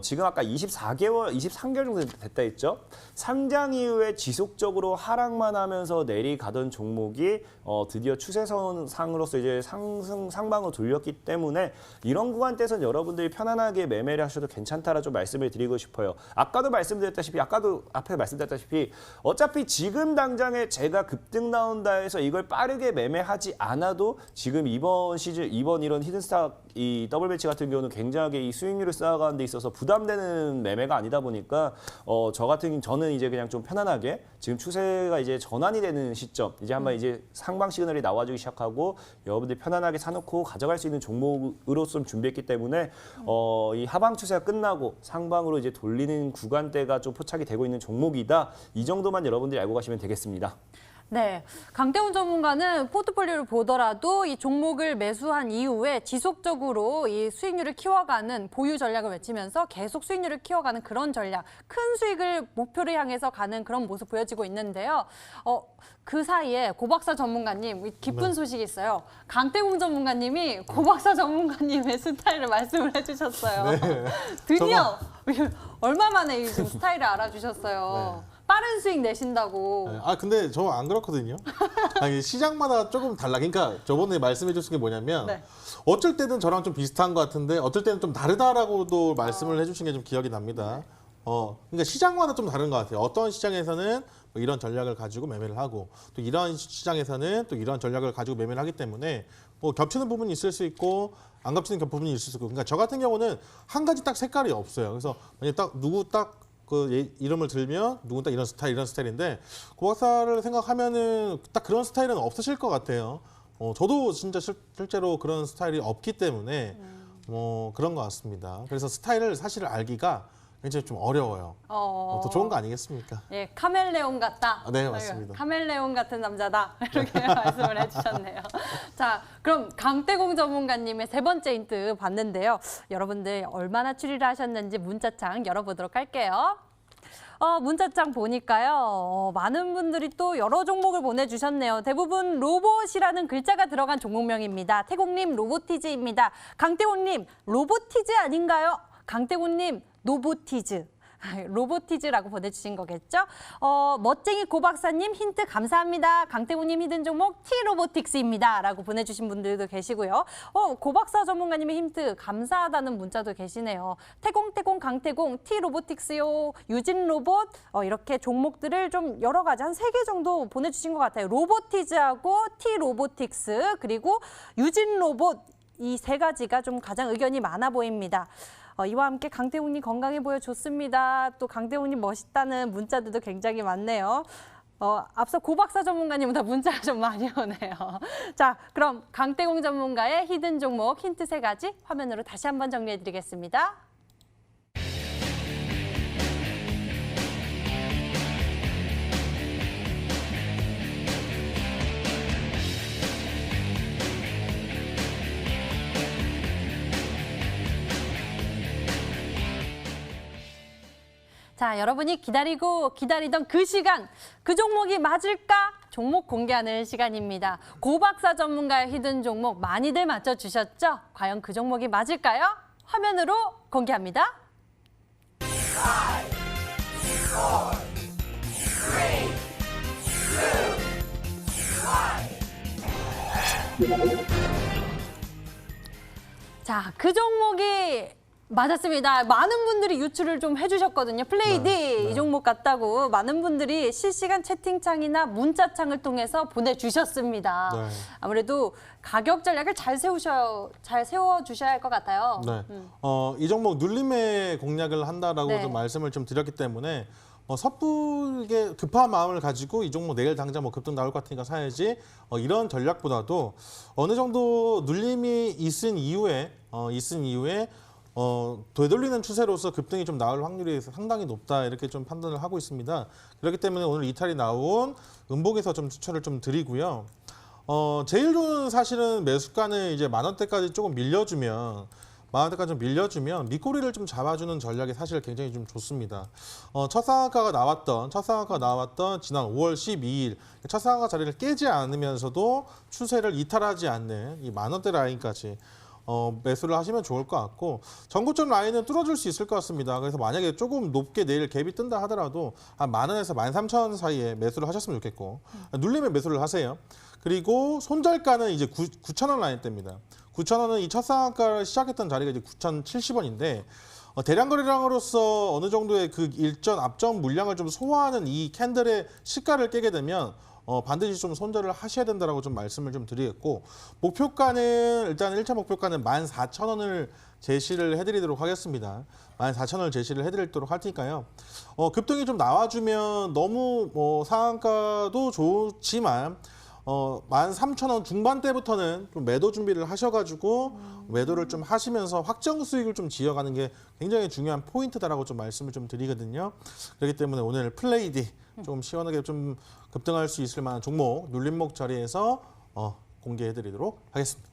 지금 아까 23개월 정도 됐다 했죠. 상장 이후에 지속적으로 하락만 하면서 내리가던 종목이 드디어 추세선상으로서 이제 상방으로 돌렸기 때문에 이런 구간대에서는 여러분들이 편안하게 매매를 하셔도 괜찮다라 좀 말씀을 드리고 싶어요. 아까도 앞에 말씀드렸다시피 어차피 지금 당장에 제가 급등 나온다 해서 이걸 빠르게 매매하지 않아도 지금 이번 이런 히든스탁 이 더블 매치 같은 경우는 굉장하게 이 수익률을 쌓아가는 데 있어서 부담되는 매매가 아니다 보니까 저는 이제 그냥 좀 편안하게 지금 추세가 이제 전환이 되는 시점 이제 한번 이제 상방 시그널이 나와주기 시작하고 여러분들이 편안하게 사놓고 가져갈 수 있는 종목으로 좀 준비했기 때문에 이 하방 추세가 끝나고 상방으로 이제 돌리는 구간대가 좀 포착이 되고 있는 종목이다. 이 정도만 여러분들이 알고 가시면 되겠습니다. 네, 강태훈 전문가는 포트폴리오를 보더라도 이 종목을 매수한 이후에 지속적으로 이 수익률을 키워가는 보유 전략을 외치면서 계속 수익률을 키워가는 그런 전략, 큰 수익을 목표를 향해서 가는 그런 모습 보여지고 있는데요. 그 사이에 고박사 전문가님 깊은 소식이 있어요. 강태훈 전문가님이 고박사 전문가님의 스타일을 말씀을 해주셨어요. 네. 드디어 얼마 만에 이 지금 스타일을 알아주셨어요. 빠른 수익 내신다고. 네. 근데 저 안 그렇거든요. 아니, 시장마다 조금 달라. 그러니까 저번에 말씀해 주신 게 뭐냐면 네. 어쩔 때는 저랑 좀 비슷한 것 같은데 어쩔 때는 좀 다르다라고도 말씀을 해주신 게 좀 기억이 납니다. 그러니까 시장마다 좀 다른 것 같아요. 어떤 시장에서는 뭐 이런 전략을 가지고 매매를 하고 또 이런 시장에서는 또 이런 전략을 가지고 매매를 하기 때문에 뭐 겹치는 부분이 있을 수 있고 안 겹치는 부분이 있을 수 있고 그러니까 저 같은 경우는 한 가지 딱 색깔이 없어요. 그래서 만약 딱 누구 딱 그 이름을 들면 누군 딱 이런 스타일인데 고박사를 생각하면은 딱 그런 스타일은 없으실 것 같아요. 저도 진짜 실제로 그런 스타일이 없기 때문에 그런 것 같습니다. 그래서 스타일을 사실 알기가 굉장히 좀 어려워요. 더 좋은 거 아니겠습니까? 예, 카멜레온 같다. 네, 맞습니다. 카멜레온 같은 남자다. 이렇게 말씀을 해주셨네요. 자, 그럼 강태공 전문가님의 세 번째 힌트 봤는데요. 여러분들 얼마나 추리를 하셨는지 문자창 열어보도록 할게요. 문자창 보니까요. 많은 분들이 또 여러 종목을 보내주셨네요. 대부분 로봇이라는 글자가 들어간 종목명입니다. 태공님 로보티즈입니다. 강태공님 로보티즈 아닌가요? 강태공님 노보티즈. 로보티즈라고 보내주신 거겠죠? 멋쟁이 고박사님 힌트 감사합니다. 강태훈님 히든 종목 T로보틱스입니다. 라고 보내주신 분들도 계시고요. 고박사 전문가님의 힌트 감사하다는 문자도 계시네요. 태공 강태공 T로보틱스요. 유진로봇 이렇게 종목들을 좀 여러 가지 한 3개 정도 보내주신 것 같아요. 로보티즈하고 T로보틱스 그리고 유진로봇 이 3가지가 좀 가장 의견이 많아 보입니다. 이와 함께 강태훈님 건강해 보여 좋습니다. 또 강태훈님 멋있다는 문자들도 굉장히 많네요. 앞서 고박사 전문가님보다 문자가 좀 많이 오네요. 자, 그럼 강태공 전문가의 히든 종목 힌트 3가지 화면으로 다시 한번 정리해 드리겠습니다. 자, 여러분이 기다리던 그 시간, 그 종목이 맞을까? 종목 공개하는 시간입니다. 고박사 전문가의 히든 종목 많이들 맞춰주셨죠? 과연 그 종목이 맞을까요? 화면으로 공개합니다. 5, 4, 3, 2, 1. 자, 그 종목이 맞았습니다. 많은 분들이 유출을 좀 해주셨거든요. 플레이디 이 종목 같다고 많은 분들이 실시간 채팅창이나 문자창을 통해서 보내주셨습니다. 네. 아무래도 가격 전략을 잘 세워주셔야 할 것 같아요. 네. 이 종목 눌림의 공략을 한다라고 네. 좀 말씀을 좀 드렸기 때문에 섣불게 급한 마음을 가지고 이 종목 내일 당장 뭐 급등 나올 것 같으니까 사야지 이런 전략보다도 어느 정도 눌림이 있은 이후에 되돌리는 추세로서 급등이 좀 나올 확률이 상당히 높다 이렇게 좀 판단을 하고 있습니다. 그렇기 때문에 오늘 이탈이 나온 음봉에서 좀 추천을 좀 드리고요. 제일 좋은 사실은 매수가는 이제 10,000원대까지 조금 밀려주면 10,000원대까지 좀 밀려주면 밑꼬리를 좀 잡아주는 전략이 사실 굉장히 좀 좋습니다. 첫 상한가가 나왔던 지난 5월 12일 첫 상한가 자리를 깨지 않으면서도 추세를 이탈하지 않는 이 10,000원대 라인까지 매수를 하시면 좋을 것 같고 전고점 라인은 뚫어줄 수 있을 것 같습니다. 그래서 만약에 조금 높게 내일 갭이 뜬다 하더라도 한 10,000원에서 13,000원 사이에 매수를 하셨으면 좋겠고 눌리면 매수를 하세요. 그리고 손절가는 이제 9,000원 라인대입니다. 9,000원은 이 첫 상한가를 시작했던 자리가 이제 9,070원인데 대량 거래량으로서 어느 정도의 그 일전 앞전 물량을 좀 소화하는 이 캔들의 시가를 깨게 되면 반드시 좀 손절을 하셔야 된다라고 좀 말씀을 좀 드리겠고 목표가는 일단 1차 목표가는 14,000원을 제시를 해드리도록 하겠습니다. 14,000원을 제시를 해드리도록 할 테니까요. 급등이 좀 나와주면 너무 상한가도 좋지만 13,000원 중반대부터는 좀 매도 준비를 하셔가지고 매도를 좀 하시면서 확정 수익을 좀 지어가는 게 굉장히 중요한 포인트다라고 좀 말씀을 좀 드리거든요. 그렇기 때문에 오늘 플레이디 좀 시원하게 좀 급등할 수 있을 만한 종목 눌림목 자리에서 공개해드리도록 하겠습니다.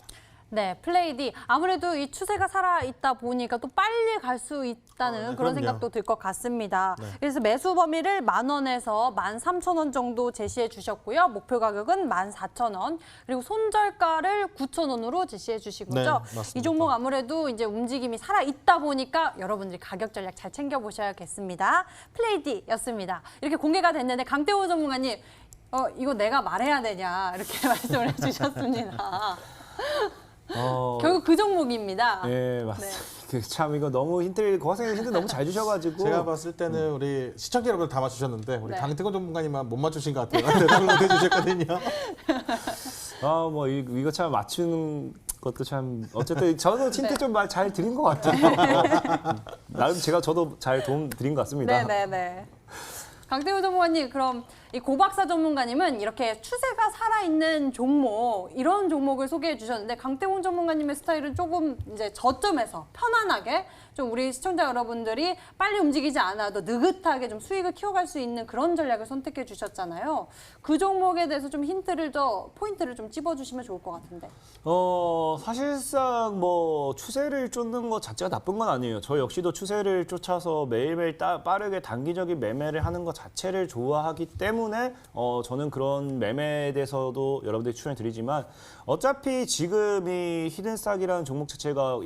네, 플레이디. 아무래도 이 추세가 살아있다 보니까 또 빨리 갈 수 있다는 네, 그런 그럼요. 생각도 들 것 같습니다. 네. 그래서 매수 범위를 10,000원에서 13,000원 정도 제시해 주셨고요. 목표 가격은 14,000원, 그리고 손절가를 9,000원으로 제시해 주신 네, 거죠. 맞습니다. 이 종목 아무래도 이제 움직임이 살아있다 보니까 여러분들이 가격 전략 잘 챙겨보셔야겠습니다. 플레이디였습니다. 이렇게 공개가 됐는데 강태호 전문가님, 이거 내가 말해야 되냐 이렇게 말씀을 해주셨습니다. 결국 그 종목입니다. 네, 맞습니다. 참 이거 너무 고학생들 힌트 너무 잘 주셔가지고 제가 봤을 때는 우리 시청자 여러분 다 맞추셨는데 우리 네. 강태권 전문가님만 못 맞추신 것 같아요. 대답을 못 해주셨거든요. 뭐 이거 참 맞추는 것도 참 어쨌든 저도 힌트 네. 좀 잘 드린 것 같아요. 나름 저도 잘 도움 드린 것 같습니다. 네네네. 강태우 전문가님, 그럼 이 고박사 전문가님은 이렇게 추세가 살아있는 종목, 이런 종목을 소개해 주셨는데 강태공 전문가님의 스타일은 조금 이제 저점에서 편안하게 좀 우리 시청자 여러분들이 빨리 움직이지 않아도 느긋하게 좀 수익을 키워갈 수 있는 그런 전략을 선택해 주셨잖아요. 그 종목에 대해서 좀 포인트를 좀 찝어주시면 좋을 것 같은데. 사실상 뭐 추세를 쫓는 것 자체가 나쁜 건 아니에요. 저 역시도 추세를 쫓아서 매일매일 빠르게 단기적인 매매를 하는 것 자체를 좋아하기 때문에 저는 그런 매매에 대해서도 여러분들이 추천을 드리지만 어차피 지금 이 히든스탁이라는 종목 자체가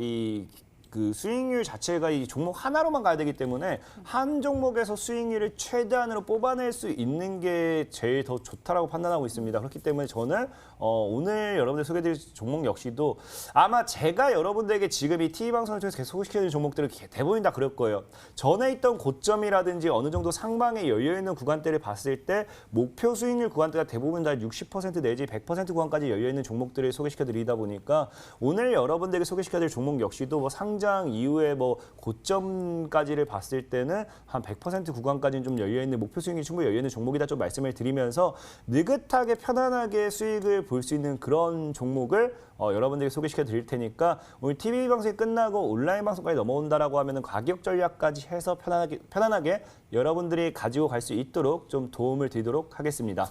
그 수익률 자체가 이 종목 하나로만 가야 되기 때문에 한 종목에서 수익률을 최대한으로 뽑아낼 수 있는 게 제일 더 좋다라고 판단하고 있습니다. 그렇기 때문에 저는 오늘 여러분들 소개해드릴 종목 역시도 아마 제가 여러분들에게 지금 이 TV 방송을 통해서 계속 소개시켜드린 종목들을 대부분 다 그럴 거예요. 전에 있던 고점이라든지 어느 정도 상방에 열려있는 구간대를 봤을 때 목표 수익률 구간대가 대부분 다 60% 내지 100% 구간까지 열려있는 종목들을 소개시켜드리다 보니까 오늘 여러분들에게 소개시켜드릴 종목 역시도 뭐 상장 이후에 뭐 고점까지를 봤을 때는 한 100% 구간까지는 좀 열려있는 목표 수익률이 충분히 열려있는 종목이다 좀 말씀을 드리면서 느긋하게 편안하게 수익을 볼 수 있는 그런 종목을 여러분들에게 소개시켜 드릴 테니까 오늘 TV 방송이 끝나고 온라인 방송까지 넘어온다라고 하면은 가격 전략까지 해서 편안하게 여러분들이 가지고 갈 수 있도록 좀 도움을 드리도록 하겠습니다.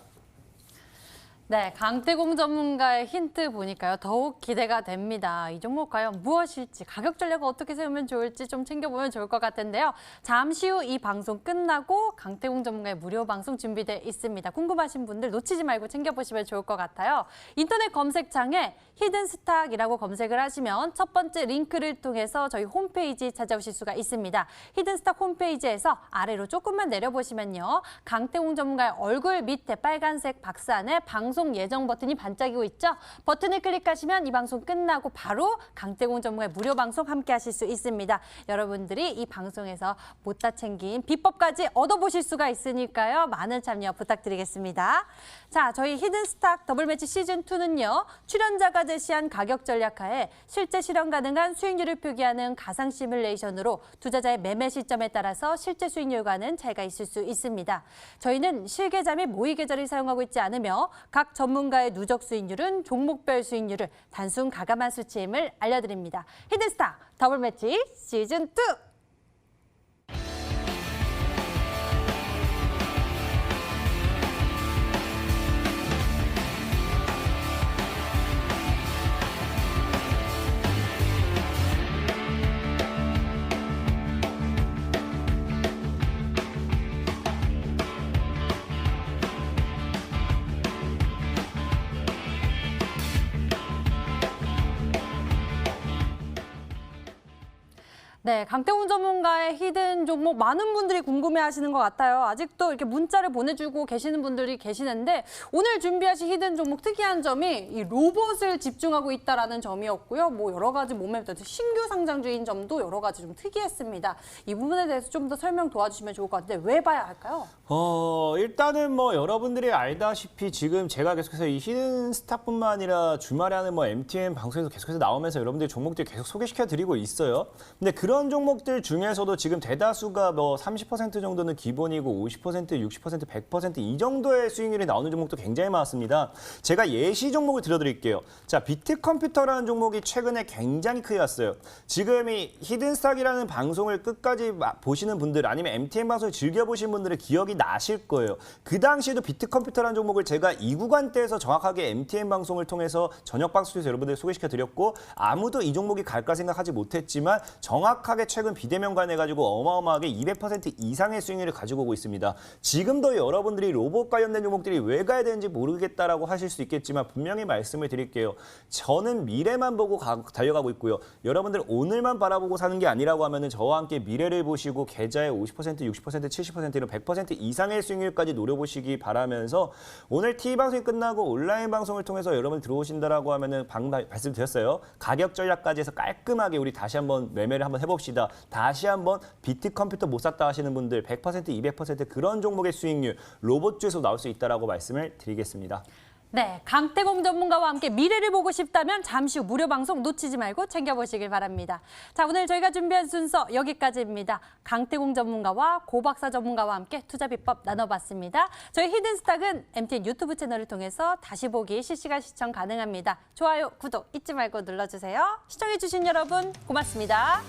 네, 강태공 전문가의 힌트 보니까요. 더욱 기대가 됩니다. 이 종목 과연 무엇일지, 가격 전략을 어떻게 세우면 좋을지 좀 챙겨보면 좋을 것 같은데요. 잠시 후 이 방송 끝나고 강태공 전문가의 무료 방송 준비돼 있습니다. 궁금하신 분들 놓치지 말고 챙겨보시면 좋을 것 같아요. 인터넷 검색창에 히든스탁이라고 검색을 하시면 첫 번째 링크를 통해서 저희 홈페이지 찾아오실 수가 있습니다. 히든스탁 홈페이지에서 아래로 조금만 내려보시면요. 강태공 전문가의 얼굴 밑에 빨간색 박스 안에 방송 예정 버튼이 반짝이고 있죠. 버튼을 클릭하시면 이 방송 끝나고 바로 강태공 전문가의 무료 방송 함께 하실 수 있습니다. 여러분들이 이 방송에서 못다 챙긴 비법까지 얻어보실 수가 있으니까요. 많은 참여 부탁드리겠습니다. 자, 저희 히든스탁 더블매치 시즌2는요. 출연자가 제시한 가격 전략하에 실제 실현 가능한 수익률을 표기하는 가상 시뮬레이션으로 투자자의 매매 시점에 따라서 실제 수익률과는 차이가 있을 수 있습니다. 저희는 실계좌 및 모의 계좌를 사용하고 있지 않으며 각 전문가의 누적 수익률은 종목별 수익률을 단순 가감한 수치임을 알려드립니다. 히든스탁 더블매치 시즌2! 네, 강태훈 전문가의 히든 종목 많은 분들이 궁금해하시는 것 같아요. 아직도 이렇게 문자를 보내주고 계시는 분들이 계시는데 오늘 준비하신 히든 종목 특이한 점이 이 로봇을 집중하고 있다라는 점이었고요. 뭐 여러 가지 몸에 신규 상장주인 점도 여러 가지 좀 특이했습니다. 이 부분에 대해서 좀 더 설명 도와주시면 좋을 것 같은데 왜 봐야 할까요? 일단은 뭐 여러분들이 알다시피 지금 제가 계속해서 이 히든스탁뿐만 아니라 주말에 하는 뭐 MTN 방송에서 계속해서 나오면서 여러분들이 종목들 계속 소개시켜 드리고 있어요. 근데 그런 이런 종목들 중에서도 지금 대다수가 뭐 30% 정도는 기본이고 50%, 60%, 100%이 정도의 수익률이 나오는 종목도 굉장히 많습니다. 제가 예시 종목을 들어드릴게요. 자, 비트컴퓨터라는 종목이 최근에 굉장히 크게 갔어요. 지금 이 히든스탁이라는 방송을 끝까지 보시는 분들 아니면 MTN 방송을 즐겨보신 분들은 기억이 나실 거예요. 그 당시에도 비트컴퓨터라는 종목을 제가 이 구간대에서 정확하게 MTN 방송을 통해서 저녁 방송에서 여러분들 소개시켜드렸고 아무도 이 종목이 갈까 생각하지 못했지만 정확하게 최근 비대면 관해가지고 어마어마하게 200% 이상의 수익률을 가지고 오고 있습니다. 지금도 여러분들이 로봇 관련된 종목들이 왜 가야 되는지 모르겠다라고 하실 수 있겠지만 분명히 말씀을 드릴게요. 저는 미래만 보고 달려가고 있고요. 여러분들 오늘만 바라보고 사는 게 아니라고 하면은 저와 함께 미래를 보시고 계좌의 50%, 60%, 70% 이런 100% 이상의 수익률까지 노려보시기 바라면서 오늘 TV 방송이 끝나고 온라인 방송을 통해서 여러분 들어오신다라고 하면은 방금 말씀드렸어요. 가격 전략까지 해서 깔끔하게 우리 다시 한번 매매를 한번 해봅시다. 다시 한번 비트컴퓨터 못 샀다 하시는 분들 100%, 200% 그런 종목의 수익률 로봇주에서 나올 수 있다라고 말씀을 드리겠습니다. 네, 강태공 전문가와 함께 미래를 보고 싶다면 잠시 후 무료 방송 놓치지 말고 챙겨보시길 바랍니다. 자, 오늘 저희가 준비한 순서 여기까지입니다. 강태공 전문가와 고박사 전문가와 함께 투자 비법 나눠봤습니다. 저희 히든스탁은 MTN 유튜브 채널을 통해서 다시 보기 실시간 시청 가능합니다. 좋아요, 구독 잊지 말고 눌러주세요. 시청해주신 여러분 고맙습니다.